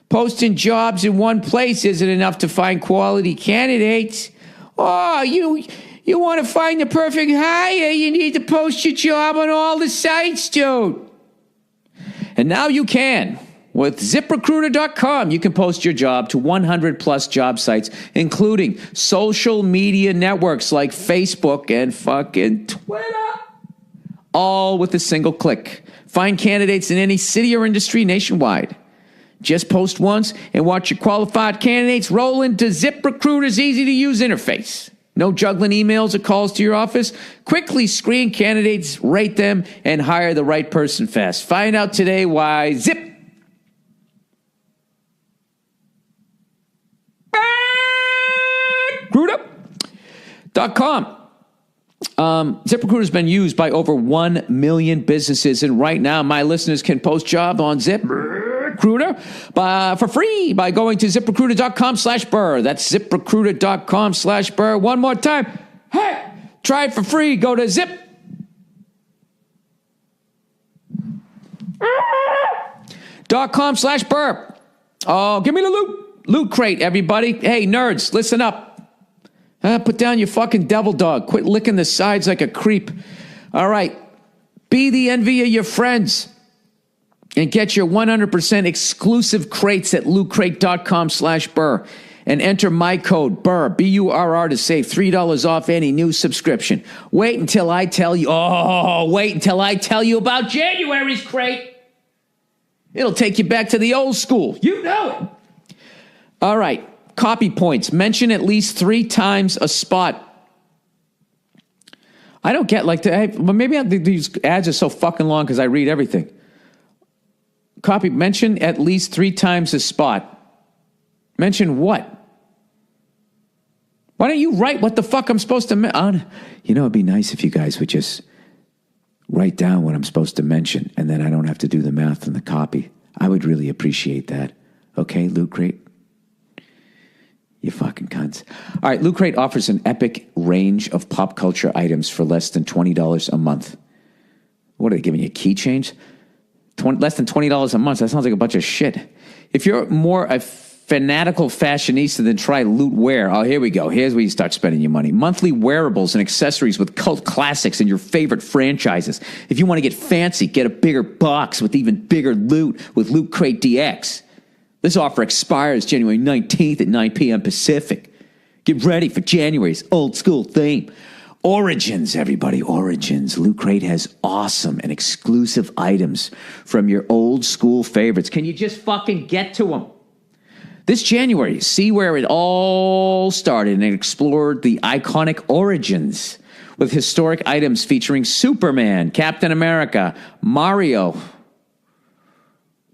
Posting jobs in one place isn't enough to find quality candidates. Oh, you want to find the perfect hire? You need to post your job on all the sites, dude. And now you can. With ZipRecruiter.com, you can post your job to 100 plus job sites, including social media networks like Facebook and fucking Twitter. All with a single click. Find candidates in any city or industry nationwide. Just post once and watch your qualified candidates roll into ZipRecruiter's easy-to-use interface. No juggling emails or calls to your office. Quickly screen candidates, rate them, and hire the right person fast. Find out today why ZipRecruiter.com. ZipRecruiter's been used by over 1 million businesses, and right now my listeners can post jobs on ZipRecruiter for free by going to ZipRecruiter.com/Burr. That's ZipRecruiter.com/Burr. One more time. Hey, try it for free. Go to Zip.com/Burr. Oh, give me the loot crate, everybody. Hey, nerds, listen up. Put down your fucking devil dog. Quit licking the sides like a creep. All right. Be the envy of your friends. And get your 100% exclusive crates at lootcrate.com/Burr. And enter my code, Burr, B-U-R-R, to save $3 off any new subscription. Wait until I tell you about January's crate. It'll take you back to the old school. You know it. All right. Copy points. Mention at least 3 times a spot. I don't get maybe these ads are so fucking long because I read everything. Mention at least 3 times a spot. Mention what? Why don't you write what the fuck I'm supposed to it'd be nice if you guys would just write down what I'm supposed to mention, and then I don't have to do the math in the copy. I would really appreciate that. Okay, Loot Crate? You fucking cunts. All right, Loot Crate offers an epic range of pop culture items for less than $20 a month. What are they giving you, keychains? Less than $20 a month. That sounds like a bunch of shit. If you're more a fanatical fashionista, then try Loot Wear. Oh, here we go. Here's where you start spending your money. Monthly wearables and accessories with cult classics and your favorite franchises. If you want to get fancy, get a bigger box with even bigger loot with Loot Crate DX. This offer expires January 19th at 9 p.m. Pacific. Get ready for January's old school theme. Origins, everybody, Origins. Loot Crate has awesome and exclusive items from your old school favorites. Can you just fucking get to them? This January, see where it all started and explored the iconic Origins with historic items featuring Superman, Captain America, Mario.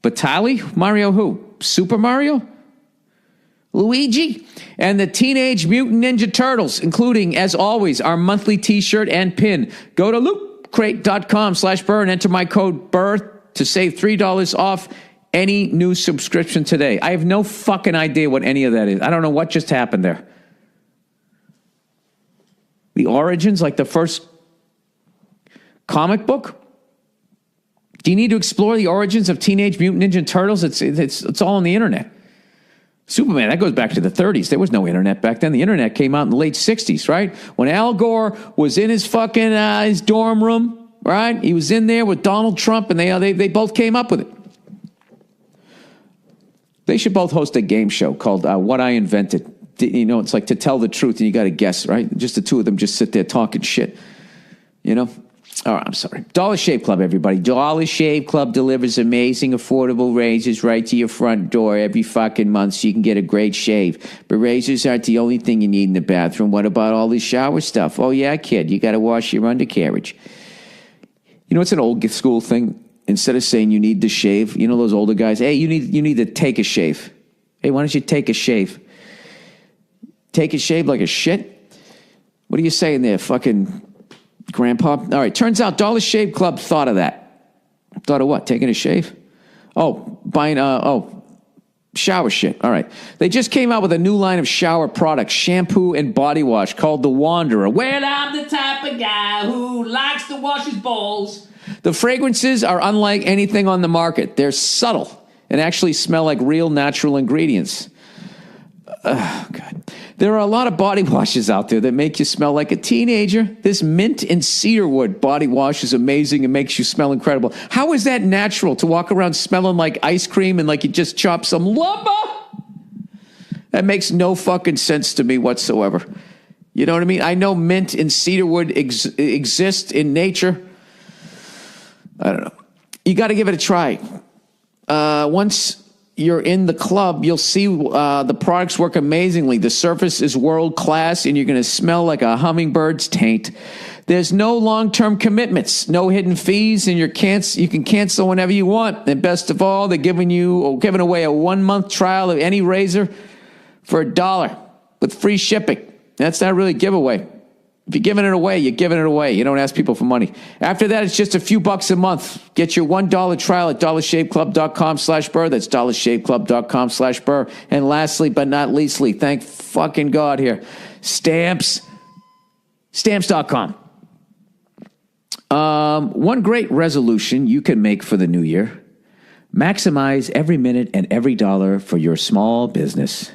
Batali? Mario who? Super Mario? Luigi? And the Teenage Mutant Ninja Turtles, including, as always, our monthly t-shirt and pin. Go to lootcrate.com/Burr and enter my code Burr to save $3 off any new subscription today. I have no fucking idea what any of that is. I don't know what just happened there. The Origins, like the first comic book? Do you need to explore the origins of Teenage Mutant Ninja Turtles? It's all on the internet. Superman, that goes back to the 30s. There was no internet back then. The internet came out in the late 60s, right? When Al Gore was in his fucking his dorm room, right? He was in there with Donald Trump, and they both came up with it. They should both host a game show called What I Invented. You know, it's like to tell the truth, and you got to guess, right? Just the two of them just sit there talking shit, you know? Oh, I'm sorry. Dollar Shave Club, everybody. Dollar Shave Club delivers amazing, affordable razors right to your front door every fucking month so you can get a great shave. But razors aren't the only thing you need in the bathroom. What about all this shower stuff? Oh, yeah, kid, you got to wash your undercarriage. You know, it's an old school thing. Instead of saying you need to shave, you know those older guys, hey, you need to take a shave. Hey, why don't you take a shave? Take a shave like a shit? What are you saying there, fucking grandpa? All right, turns out Dollar Shave Club thought of that. Thought of what? Taking a shave? Oh, buying, shower shit. All right. They just came out with a new line of shower products, shampoo and body wash called The Wanderer. Well, I'm the type of guy who likes to wash his balls. The fragrances are unlike anything on the market. They're subtle and actually smell like real natural ingredients. Oh, God. There are a lot of body washes out there that make you smell like a teenager. This mint and cedarwood body wash is amazing and makes you smell incredible. How is that natural to walk around smelling like ice cream and like you just chopped some lumber? That makes no fucking sense to me whatsoever. You know what I mean? I know mint and cedarwood exist in nature. I don't know. You got to give it a try. Once you're in the club, you'll see the products work amazingly. The surface is world class, and you're going to smell like a hummingbird's taint. There's no long-term commitments, no hidden fees, and you can cancel whenever you want. And best of all, they're giving away a 1-month trial of any razor for $1 with free shipping. That's not really a giveaway. If you're giving it away, you're giving it away. You don't ask people for money. After that, it's just a few bucks a month. Get your $1 trial at dollarshaveclub.com/Burr. That's dollarshaveclub.com/Burr. And lastly, but not leastly, thank fucking God here, Stamps. Stamps.com. One great resolution you can make for the new year. Maximize every minute and every dollar for your small business.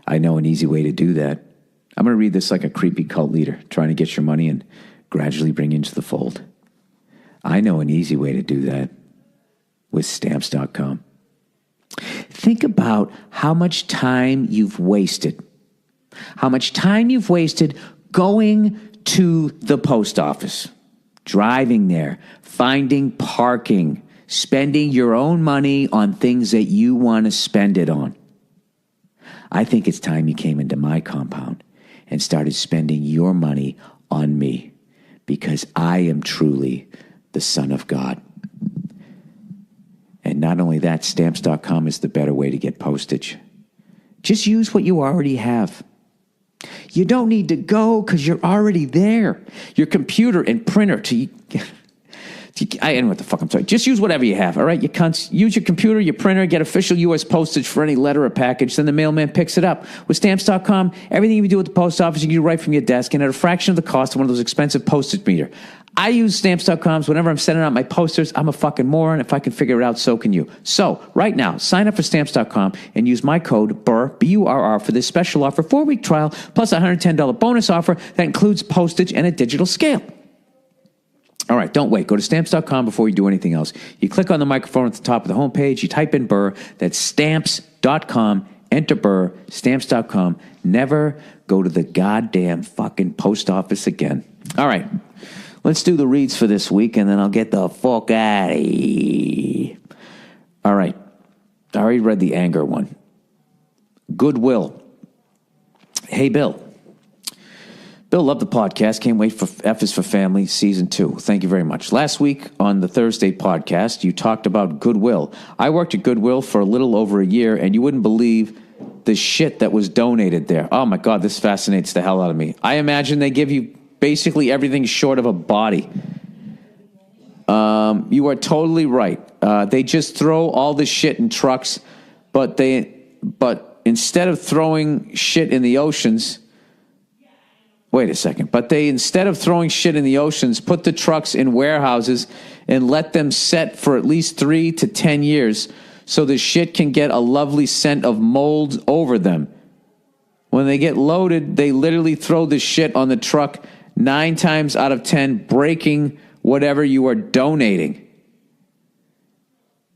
I know an easy way to do that. I'm going to read this like a creepy cult leader trying to get your money and gradually bring you into the fold. I know an easy way to do that with Stamps.com. Think about how much time you've wasted. How much time you've wasted going to the post office, driving there, finding parking, spending your own money on things that you want to spend it on. I think it's time you came into my compound and started spending your money on me, because I am truly the Son of God. And not only that, Stamps.com is the better way to get postage. Just use what you already have. You don't need to go because you're already there. Your computer and printer I don't know what the fuck I'm talking. Just use whatever you have, all right? You cunts. Use your computer, your printer, get official U.S. postage for any letter or package, then the mailman picks it up. With Stamps.com, everything you do at the post office, you can do right from your desk and at a fraction of the cost of one of those expensive postage meter. I use Stamps.com, so whenever I'm sending out my posters, I'm a fucking moron. If I can figure it out, so can you. So, right now, sign up for Stamps.com and use my code BURR, B-U-R-R, for this special offer, 4-week trial, plus a $110 bonus offer that includes postage and a digital scale. All right, don't wait. Go to Stamps.com before you do anything else. You click on the microphone at the top of the homepage. You type in Burr. That's Stamps.com. Enter Burr. Stamps.com. Never go to the goddamn fucking post office again. All right, let's do the reads for this week, and then I'll get the fuck out of here. All right, I already read the anger one. Goodwill. Hey, Bill. Bill, loved the podcast. Can't wait for F is for Family Season 2. Thank you very much. Last week on the Thursday podcast, you talked about Goodwill. I worked at Goodwill for a little over a year, and you wouldn't believe the shit that was donated there. Oh, my God, this fascinates the hell out of me. I imagine they give you basically everything short of a body. You are totally right. They just throw all this shit in trucks, but instead of throwing shit in the oceans... Wait a second. But they, instead of throwing shit in the oceans, put the trucks in warehouses and let them set for at least 3 to 10 years so the shit can get a lovely scent of mold over them. When they get loaded, they literally throw the shit on the truck 9 times out of 10, breaking whatever you are donating.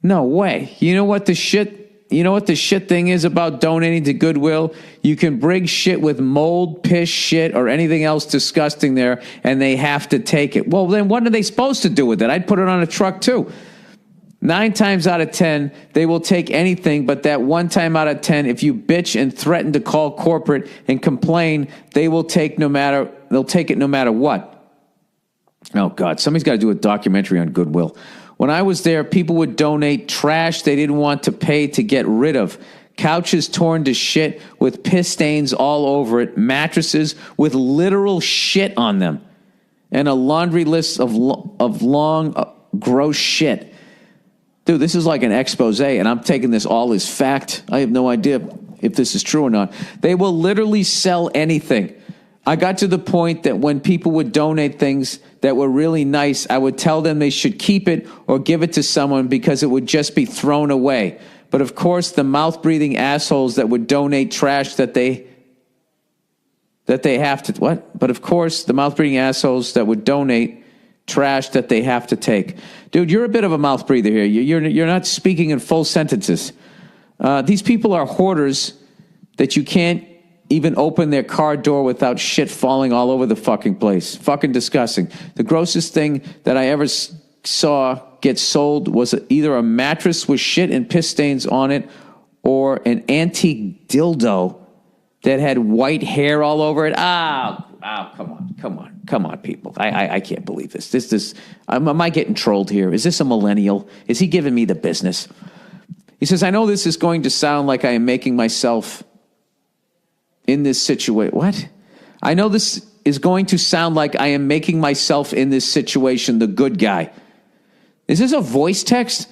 No way. You know what the shit You know what the shit thing is about donating to Goodwill? You can bring shit with mold, piss, shit, or anything else disgusting there, and they have to take it. Well, then what are they supposed to do with it? I'd put it on a truck, too. 9 times out of 10, they will take anything, but that 1 time out of 10, if you bitch and threaten to call corporate and complain, they'll take it no matter what. Oh, God, somebody's got to do a documentary on Goodwill. When I was there, people would donate trash they didn't want to pay to get rid of. Couches torn to shit with piss stains all over it. Mattresses with literal shit on them. And a laundry list of long, gross shit. Dude, this is like an expose, and I'm taking this all as fact. I have no idea if this is true or not. They will literally sell anything. I got to the point that when people would donate things that were really nice, I would tell them they should keep it or give it to someone because it would just be thrown away. But of course, the mouth-breathing assholes that would donate trash that they have to... What? But of course, the mouth-breathing assholes that would donate trash that they have to take. Dude, you're a bit of a mouth breather here. You're not speaking in full sentences. These people are hoarders that you can't even open their car door without shit falling all over the fucking place. Fucking disgusting. The grossest thing that I ever saw get sold was either a mattress with shit and piss stains on it or an antique dildo that had white hair all over it. Come on, people. I can't believe this. Am I getting trolled here? Is this a millennial? Is he giving me the business? He says, I know this is going to sound like I am making myself in this situation. What? I know this is going to sound like I am making myself in this situation the good guy. Is this a voice text?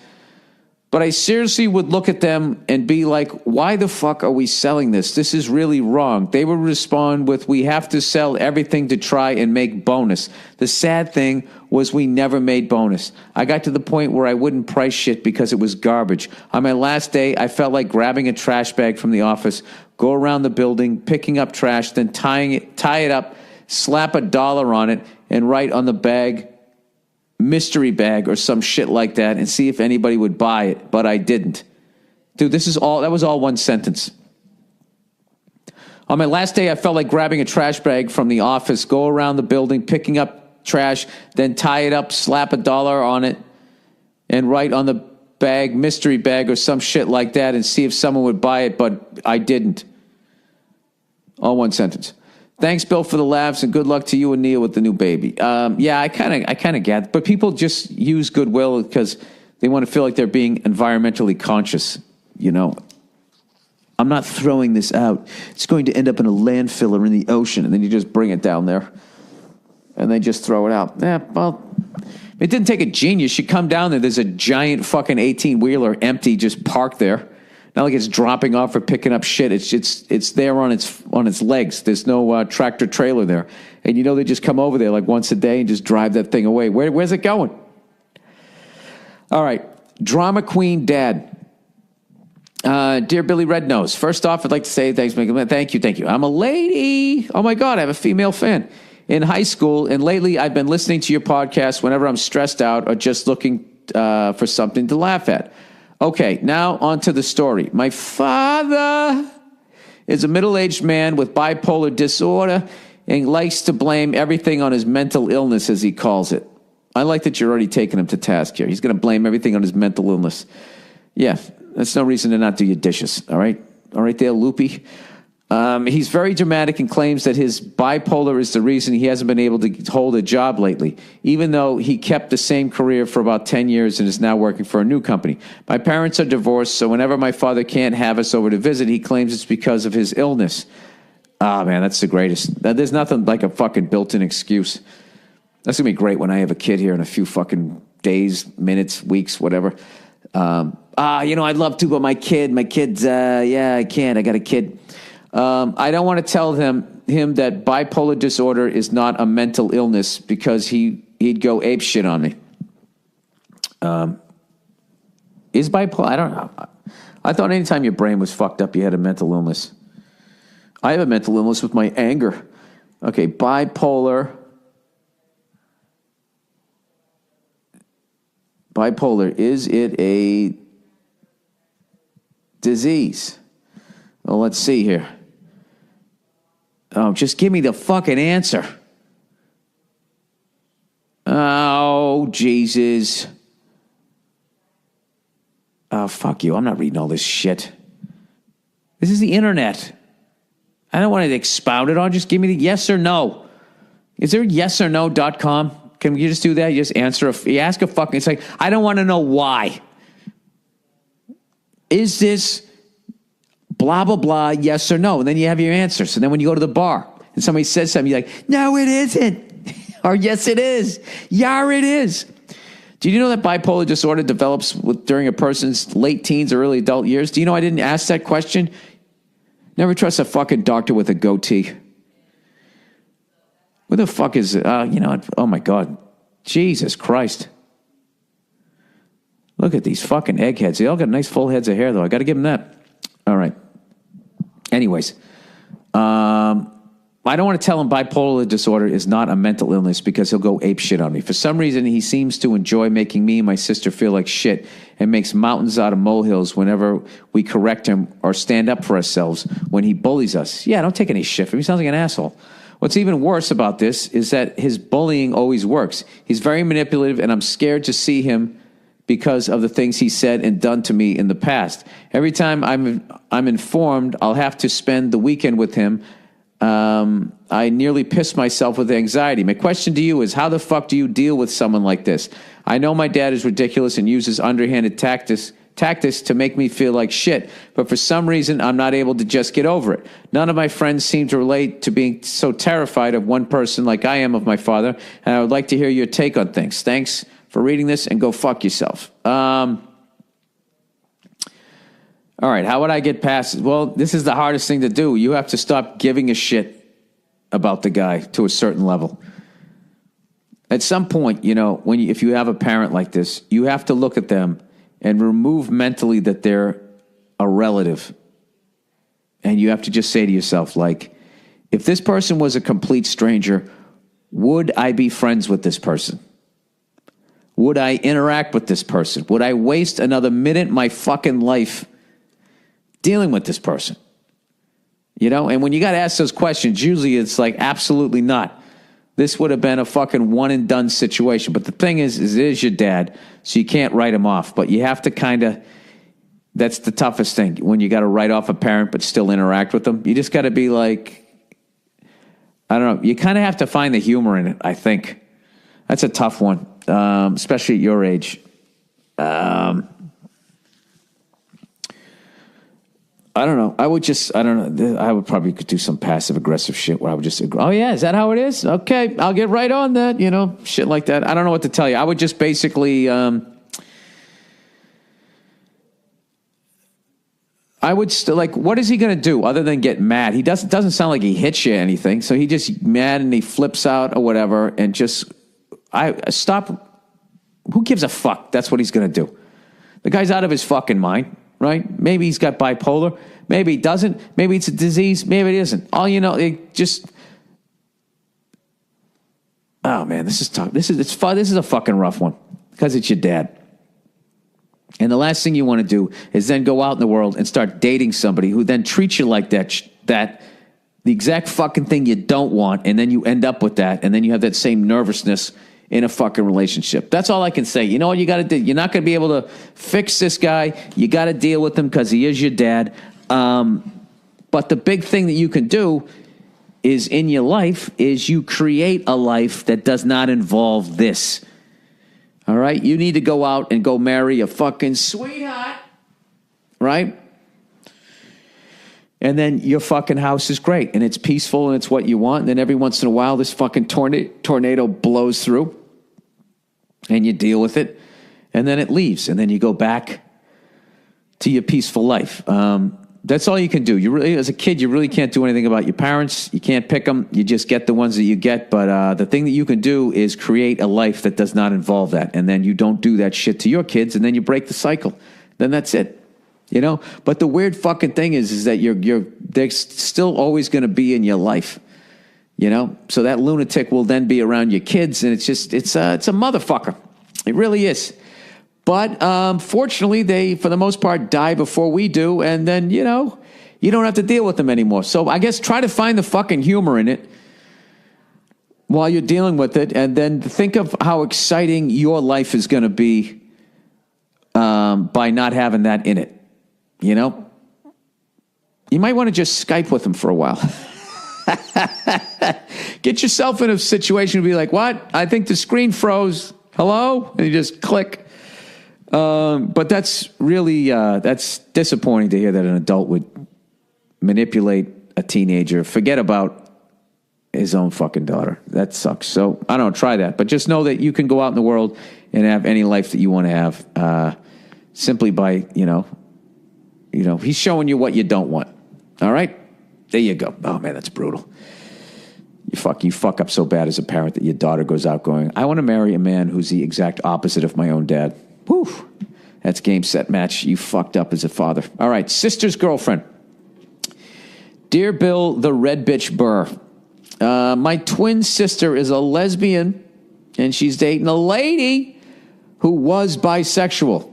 But I seriously would look at them and be like, why the fuck are we selling this? This is really wrong. They would respond with, we have to sell everything to try and make bonus. The sad thing was we never made bonus. I got to the point where I wouldn't price shit because it was garbage. On my last day, I felt like grabbing a trash bag from the office, go around the building, picking up trash, then tie it up, slap $1 on it, and write on the bag, mystery bag or some shit like that, and see if anybody would buy it, but I didn't. Dude, that was all one sentence. On my last day, I felt like grabbing a trash bag from the office, go around the building, picking up trash, then tie it up, slap $1 on it, and write on the bag, mystery bag or some shit like that, and see if someone would buy it, but I didn't. All one sentence. Thanks, Bill, for the laughs, and good luck to you and Neil with the new baby. Yeah, I kind of get it. But people just use Goodwill because they want to feel like they're being environmentally conscious, you know. I'm not throwing this out. It's going to end up in a landfill or in the ocean, and then you just bring it down there, and they just throw it out. Yeah, well, it didn't take a genius. You come down there, there's a giant fucking 18-wheeler empty just parked there. Not like it's dropping off or picking up shit. It's there on its legs. There's no tractor trailer there, and you know they just come over there like once a day and just drive that thing away. Where's it going? All right, drama queen dad. Dear Billy Rednose, first off, I'd like to say thanks. Thank you. I'm a lady. Oh my God, I have a female fan. In high school, and lately I've been listening to your podcast whenever I'm stressed out or just looking for something to laugh at. Okay, now on to the story. My father is a middle-aged man with bipolar disorder and likes to blame everything on his mental illness, as he calls it. I like that you're already taking him to task here. He's going to blame everything on his mental illness. Yeah, that's no reason to not do your dishes, all right? All right there, Loopy. He's very dramatic and claims that his bipolar is the reason he hasn't been able to hold a job lately, even though he kept the same career for about 10 years and is now working for a new company. My parents are divorced, so whenever my father can't have us over to visit, he claims it's because of his illness. Ah, man, that's the greatest. There's nothing like a fucking built-in excuse. That's going to be great when I have a kid here in a few fucking days, minutes, weeks, whatever. I'd love to, but my kid's, I can't. I got a kid. I don't want to tell him that bipolar disorder is not a mental illness because he'd go ape shit on me. Is bipolar? I don't know. I thought anytime your brain was fucked up, you had a mental illness. I have a mental illness with my anger. Okay, bipolar. Bipolar, is it a disease. Well, let's see here. Oh, just give me the fucking answer. Oh, Jesus. Oh, fuck you. I'm not reading all this shit. This is the internet. I don't want to expound it on. Just give me the yes or no. Is there yesorno.com? Can you just do that? You just answer you ask a fucking, it's like, I don't want to know why. Is this blah, blah, blah, yes or no? And then you have your answers. And then when you go to the bar and somebody says something, you're like, no, it isn't. Or yes, it is. Yeah, it is. Do you know that bipolar disorder develops during a person's late teens or early adult years? Do you know I didn't ask that question? Never trust a fucking doctor with a goatee. Where the fuck is it? Oh my God. Jesus Christ. Look at these fucking eggheads. They all got nice full heads of hair, though. I got to give them that. All right. Anyways. I don't want to tell him bipolar disorder is not a mental illness because he'll go ape shit on me. For some reason, he seems to enjoy making me and my sister feel like shit and makes mountains out of molehills whenever we correct him or stand up for ourselves when he bullies us. Yeah, don't take any shit from him. He sounds like an asshole. What's even worse about this is that his bullying always works. He's very manipulative, and I'm scared to see him because of the things he said and done to me in the past. Every time I'm informed I'll have to spend the weekend with him, I nearly piss myself with anxiety. My question to you is, how the fuck do you deal with someone like this? I know my dad is ridiculous and uses underhanded tactics to make me feel like shit, but for some reason, I'm not able to just get over it. None of my friends seem to relate to being so terrified of one person like I am of my father, and I would like to hear your take on things. Thanks for reading this, and go fuck yourself. All right, how would I get past it? Well, this is the hardest thing to do. You have to stop giving a shit about the guy to a certain level. At some point, if you have a parent like this, you have to look at them and remove mentally that they're a relative. And you have to just say to yourself, like, if this person was a complete stranger, would I be friends with this person? Would I interact with this person? Would I waste another minute in my fucking life dealing with this person? And when you got to ask those questions, usually it's like, absolutely not. This would have been a fucking one and done situation. But the thing is it is your dad, so you can't write him off. But you have to that's the toughest thing, when you got to write off a parent but still interact with them. You just got to be like, I don't know. You kind of have to find the humor in it, I think. That's a tough one, especially at your age. I don't know. I would probably could do some passive aggressive shit where I would just agree. Oh yeah, is that how it is? Okay, I'll get right on that. Shit like that. I don't know what to tell you. I would just basically, I would still what is he going to do other than get mad? He doesn't sound like he hits you or anything. So he just mad and he flips out or whatever, and just stop. Who gives a fuck? That's what he's going to do. The guy's out of his fucking mind. Right? Maybe he's got bipolar. Maybe he doesn't. Maybe it's a disease. Maybe it isn't. All you know, oh man, this is tough. This is a fucking rough one because it's your dad. And the last thing you want to do is then go out in the world and start dating somebody who then treats you like that the exact fucking thing you don't want, and then you end up with that, and then you have that same nervousness in a fucking relationship. That's all I can say. You know what you got to do? You're not going to be able to fix this guy. You got to deal with him because he is your dad. But the big thing that you can do is in your life is you create a life that does not involve this. All right? You need to go out and go marry a fucking sweetheart. Right? And then your fucking house is great, and it's peaceful, and it's what you want. And then every once in a while, this fucking tornado blows through, and you deal with it, and then it leaves, and then you go back to your peaceful life. That's all you can do. You really, as a kid, you really can't do anything about your parents. You can't pick them. You just get the ones that you get. But the thing that you can do is create a life that does not involve that, and then you don't do that shit to your kids, and then you break the cycle. Then that's it. But the weird fucking thing is that they're still always going to be in your life, so that lunatic will then be around your kids, and it's a motherfucker. It really is. But fortunately, they, for the most part, die before we do. And then, you know, you don't have to deal with them anymore. So I guess try to find the fucking humor in it while you're dealing with it. And then think of how exciting your life is going to be by not having that in it. You know? You might want to just Skype with them for a while. Get yourself in a situation to be like, what? I think the screen froze. Hello? And you just click. But that's really, that's disappointing to hear that an adult would manipulate a teenager. Forget about his own fucking daughter. That sucks. So I don't know, try that. But just know that you can go out in the world and have any life that you want to have simply by, you know, he's showing you what you don't want. All right? There you go. Oh, man, that's brutal. You fuck up so bad as a parent that your daughter goes out going, I want to marry a man who's the exact opposite of my own dad. Whew. That's game, set, match. You fucked up as a father. All right, sister's girlfriend. Dear Bill, the red bitch Burr. My twin sister is a lesbian, and she's dating a lady who was bisexual.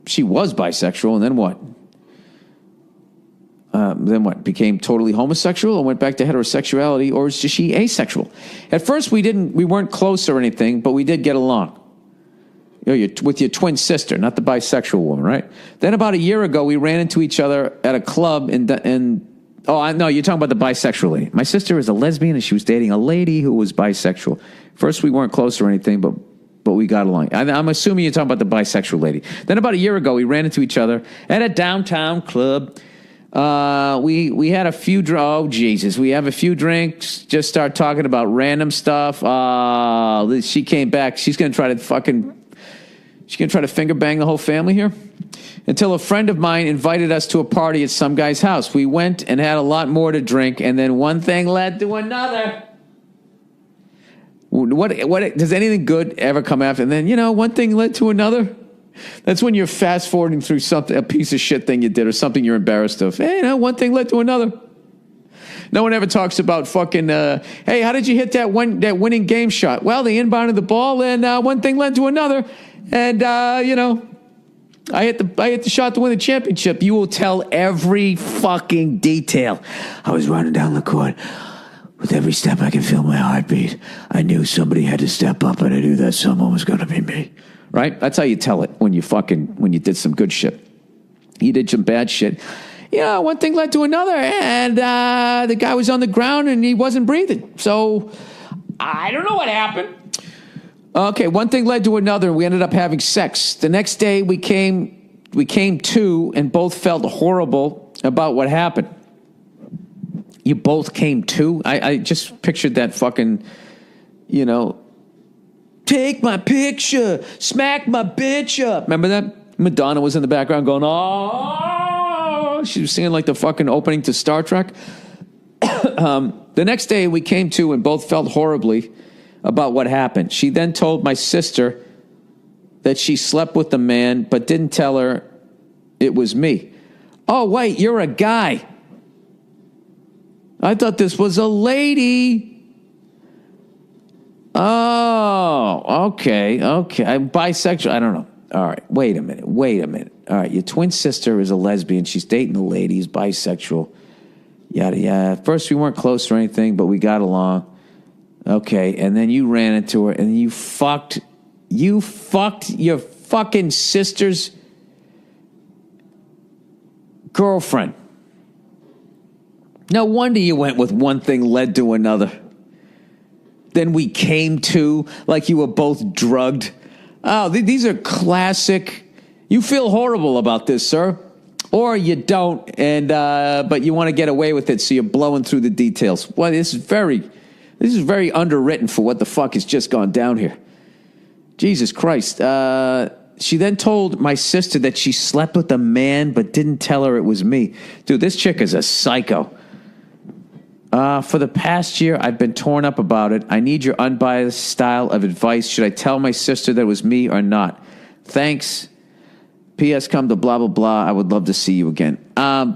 She was bisexual, and then what? Became totally homosexual or went back to heterosexuality, or is she asexual? At first, we weren't close or anything, but we did get along. You know, with your twin sister, not the bisexual woman, right? Then about a year ago, we ran into each other at a club I know you're talking about the bisexual lady. My sister is a lesbian, and she was dating a lady who was bisexual. First, we weren't close or anything, but we got along. I'm assuming you're talking about the bisexual lady. Then about a year ago, we ran into each other at a downtown club. We had a few we have a few drinks, just start talking about random stuff. She came back. She's going to try to finger bang the whole family here. Until a friend of mine invited us to a party at some guy's house. We went and had a lot more to drink, and then one thing led to another. What does anything good ever come after? And then, one thing led to another. That's when you're fast forwarding through a piece of shit thing you did or something you're embarrassed of. Hey, one thing led to another. No one ever talks about fucking, hey, how did you hit that winning game shot? Well, they inbounded the ball, and one thing led to another. And, I hit the shot to win the championship. You will tell every fucking detail. I was running down the court. With every step, I could feel my heartbeat. I knew somebody had to step up, and I knew that someone was going to be me. Right? That's how you tell it when you did some good shit. You did some bad shit. One thing led to another, and the guy was on the ground, and he wasn't breathing. So I don't know what happened. Okay, one thing led to another, and we ended up having sex. The next day, we came to, and both felt horrible about what happened. You both came to? I just pictured that fucking, take my picture, smack my bitch up. Remember that? Madonna was in the background going, oh, she was singing like the fucking opening to Star Trek. The next day, we came to, and both felt horribly about what happened. She then told my sister that she slept with the man, but didn't tell her it was me. Oh, wait, you're a guy. I thought this was a lady. Oh, okay. I'm bisexual. I don't know. All right, wait a minute. All right, your twin sister is a lesbian. She's dating a lady. He's bisexual. Yada, yada. At first, we weren't close or anything, but we got along. Okay, and then you ran into her, and you fucked your fucking sister's girlfriend. No wonder you went with one thing led to another. Then we came to, like you were both drugged. Oh, these are classic. You feel horrible about this, sir. Or you don't, but you want to get away with it, so you're blowing through the details. Well, this is very underwritten for what the fuck has just gone down here. Jesus Christ. She then told my sister that she slept with a man, but didn't tell her it was me. Dude, this chick is a psycho. For the past year, I've been torn up about it. I need your unbiased style of advice. Should I tell my sister that it was me or not? Thanks. P.S. Come to blah, blah, blah. I would love to see you again.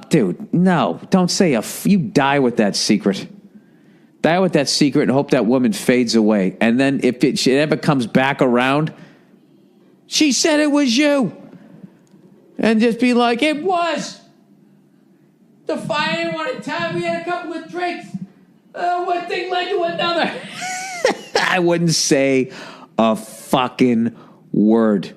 Dude, no. Don't say you die with that secret. Die with that secret and hope that woman fades away. And then if it ever comes back around, She said it was you. And just be like, it was. The fire didn't want to tell me. We had a couple of drinks. One thing led to another. I wouldn't say a fucking word.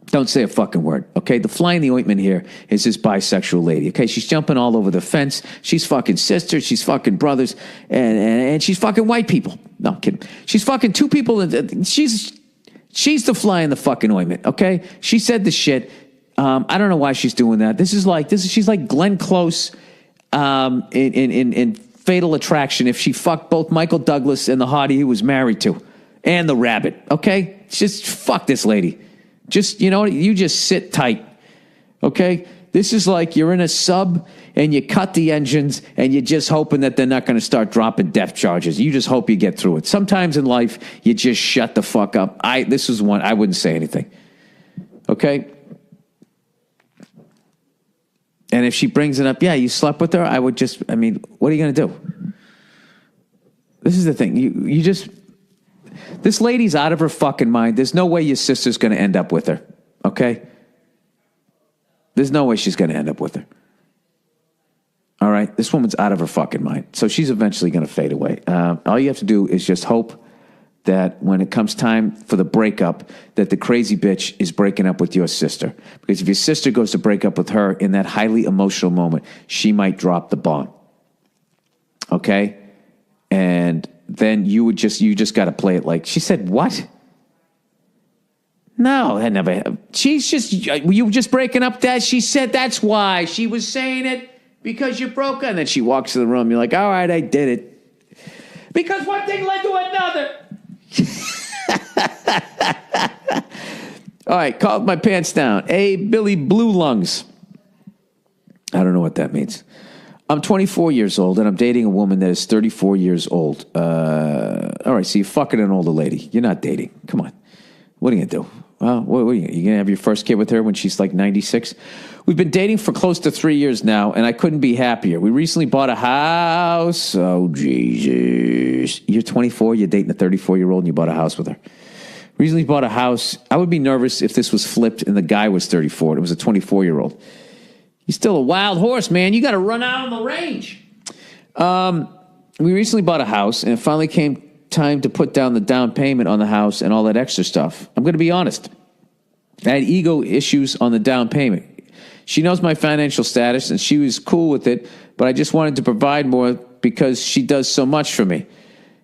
Don't say a fucking word, okay? The fly in the ointment here is this bisexual lady, okay? She's jumping all over the fence. She's fucking sisters. She's fucking brothers. And she's fucking white people. No, I'm kidding. She's fucking two people. She's the fly in the fucking ointment, okay? She said the shit. I don't know why she's doing that. She's like Glenn Close in Fatal Attraction if she fucked both Michael Douglas and the hottie he was married to and the rabbit, okay? Just fuck this lady. Just, you know what? You just sit tight, okay? This is like you're in a sub and you cut the engines and you're just hoping that they're not going to start dropping depth charges. You just hope you get through it. Sometimes in life, you just shut the fuck up. This is one, I wouldn't say anything, okay? And if she brings it up, yeah, you slept with her, what are you going to do? This is the thing. You just... This lady's out of her fucking mind. There's no way your sister's going to end up with her, okay? There's no way she's going to end up with her. All right? This woman's out of her fucking mind. So she's eventually going to fade away. All you have to do is just hope that when it comes time for the breakup, that the crazy bitch is breaking up with your sister. Because if your sister goes to break up with her in that highly emotional moment, she might drop the bomb. Okay? And then you just got to play it like, she said, what? No, that never, were you just breaking up that? She said that's why. She was saying it because you broke her. And then she walks to the room. You're like, all right, I did it. Because one thing led to another. All right, called my pants down. Hey, Billy Blue Lungs. I don't know what that means. I'm 24 years old, and I'm dating a woman that is 34 years old. All right, so you're fucking an older lady. You're not dating. Come on. What are you going to do? Well, what are you going to have your first kid with her when she's like 96? We've been dating for close to 3 years now, and I couldn't be happier. We recently bought a house. Oh, Jesus. You're 24, you're dating a 34-year-old, and you bought a house with her. Recently bought a house. I would be nervous if this was flipped and the guy was 34. It was a 24-year-old. He's still a wild horse, man. You got to run out on the range. We recently bought a house, and it finally came time to put down the down payment on the house and all that extra stuff. I'm going to be honest. I had ego issues on the down payment. She knows my financial status, and she was cool with it, but I just wanted to provide more because she does so much for me.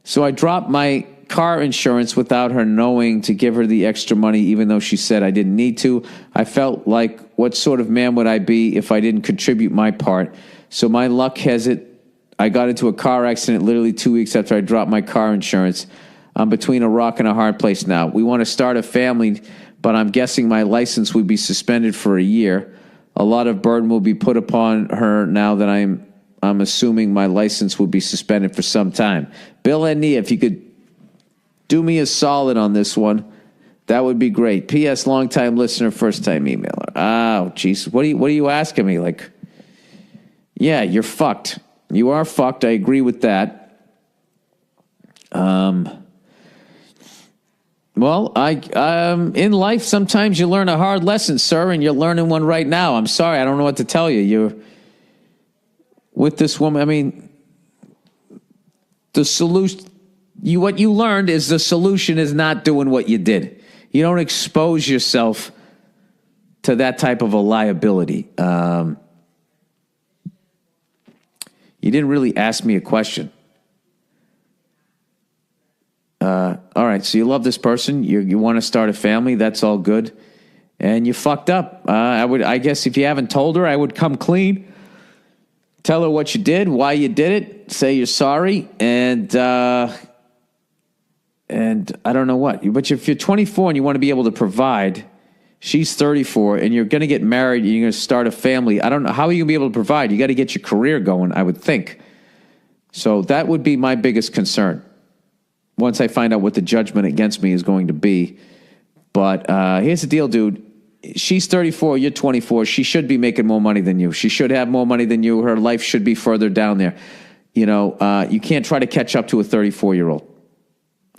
So I dropped my car insurance without her knowing to give her the extra money, even though she said I didn't need to. I felt like, what sort of man would I be if I didn't contribute my part? So my luck has it, I got into a car accident literally 2 weeks after I dropped my car insurance. I'm between a rock and a hard place now. We want to start a family, but I'm guessing my license would be suspended for a year. A lot of burden will be put upon her now that I'm assuming my license will be suspended for some time. Bill and Nia, if you could do me a solid on this one, that would be great. P.S. Long-time listener, first-time emailer. Oh, jeez. What are you asking me? Like, yeah, you're fucked. You are fucked. I agree with that. Well, in life, sometimes you learn a hard lesson, sir, and you're learning one right now. I'm sorry. I don't know what to tell you. You're with this woman. I mean, the solution... what you learned is the solution is not doing what you did. You don't expose yourself to that type of a liability. You didn't really ask me a question. All right, so you love this person. You want to start a family. That's all good. And you fucked up. I guess if you haven't told her, I would come clean. Tell her what you did, why you did it. Say you're sorry. And I don't know what. But if you're 24 and you want to be able to provide, she's 34, and you're going to get married and you're going to start a family. I don't know. How are you going to be able to provide? You got to get your career going, I would think. So that would be my biggest concern once I find out what the judgment against me is going to be. But here's the deal, dude. She's 34, you're 24. She should be making more money than you. She should have more money than you. Her life should be further down there. You know, you can't try to catch up to a 34-year-old.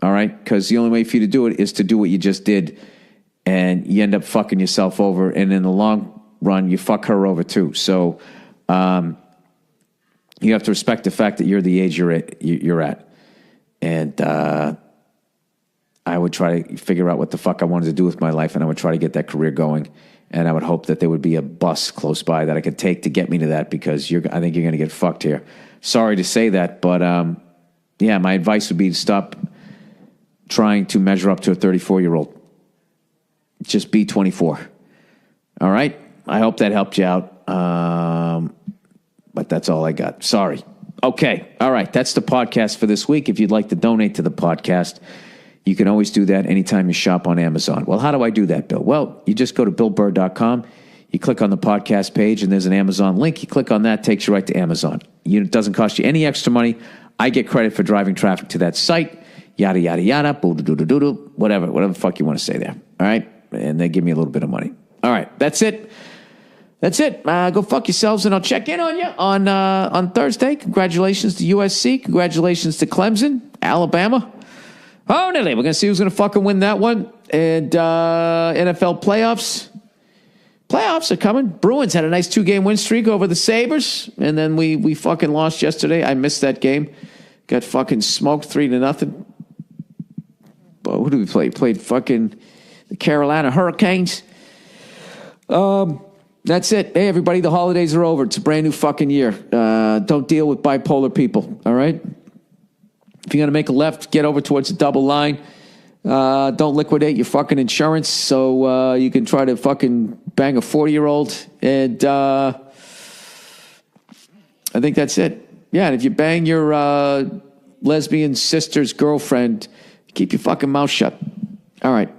All right? Because the only way for you to do it is to do what you just did and you end up fucking yourself over. And in the long run, you fuck her over too. So you have to respect the fact that you're the age you're at. And I would try to figure out what the fuck I wanted to do with my life, and I would try to get that career going. And I would hope that there would be a bus close by that I could take to get me to that, because I think you're going to get fucked here. Sorry to say that, but yeah, my advice would be to stop trying to measure up to a 34-year-old. Just be 24. All right? I hope that helped you out. But that's all I got. Sorry. Okay. All right. That's the podcast for this week. If you'd like to donate to the podcast, you can always do that anytime you shop on Amazon. Well, how do I do that, Bill? Well, you just go to BillBurr.com. You click on the podcast page, and there's an Amazon link. You click on that, takes you right to Amazon. It doesn't cost you any extra money. I get credit for driving traffic to that site. Yada, yada, yada, boo-doo-doo-doo-doo, whatever the fuck you want to say there. All right? And they give me a little bit of money. All right. That's it. Go fuck yourselves, and I'll check in on you on Thursday. Congratulations to USC. Congratulations to Clemson, Alabama. Oh, no, we're going to see who's going to fucking win that one. And NFL playoffs. Playoffs are coming. Bruins had a nice 2-game win streak over the Sabres, and then we fucking lost yesterday. I missed that game. Got fucking smoked 3-0. But who did we play? Played fucking the Carolina Hurricanes. That's it. Hey, everybody, the holidays are over. It's a brand new fucking year. Don't deal with bipolar people, all right? If you're going to make a left, get over towards the double line. Don't liquidate your fucking insurance so you can try to fucking bang a 40-year-old. And I think that's it. Yeah, and if you bang your lesbian sister's girlfriend, keep your fucking mouth shut. All right.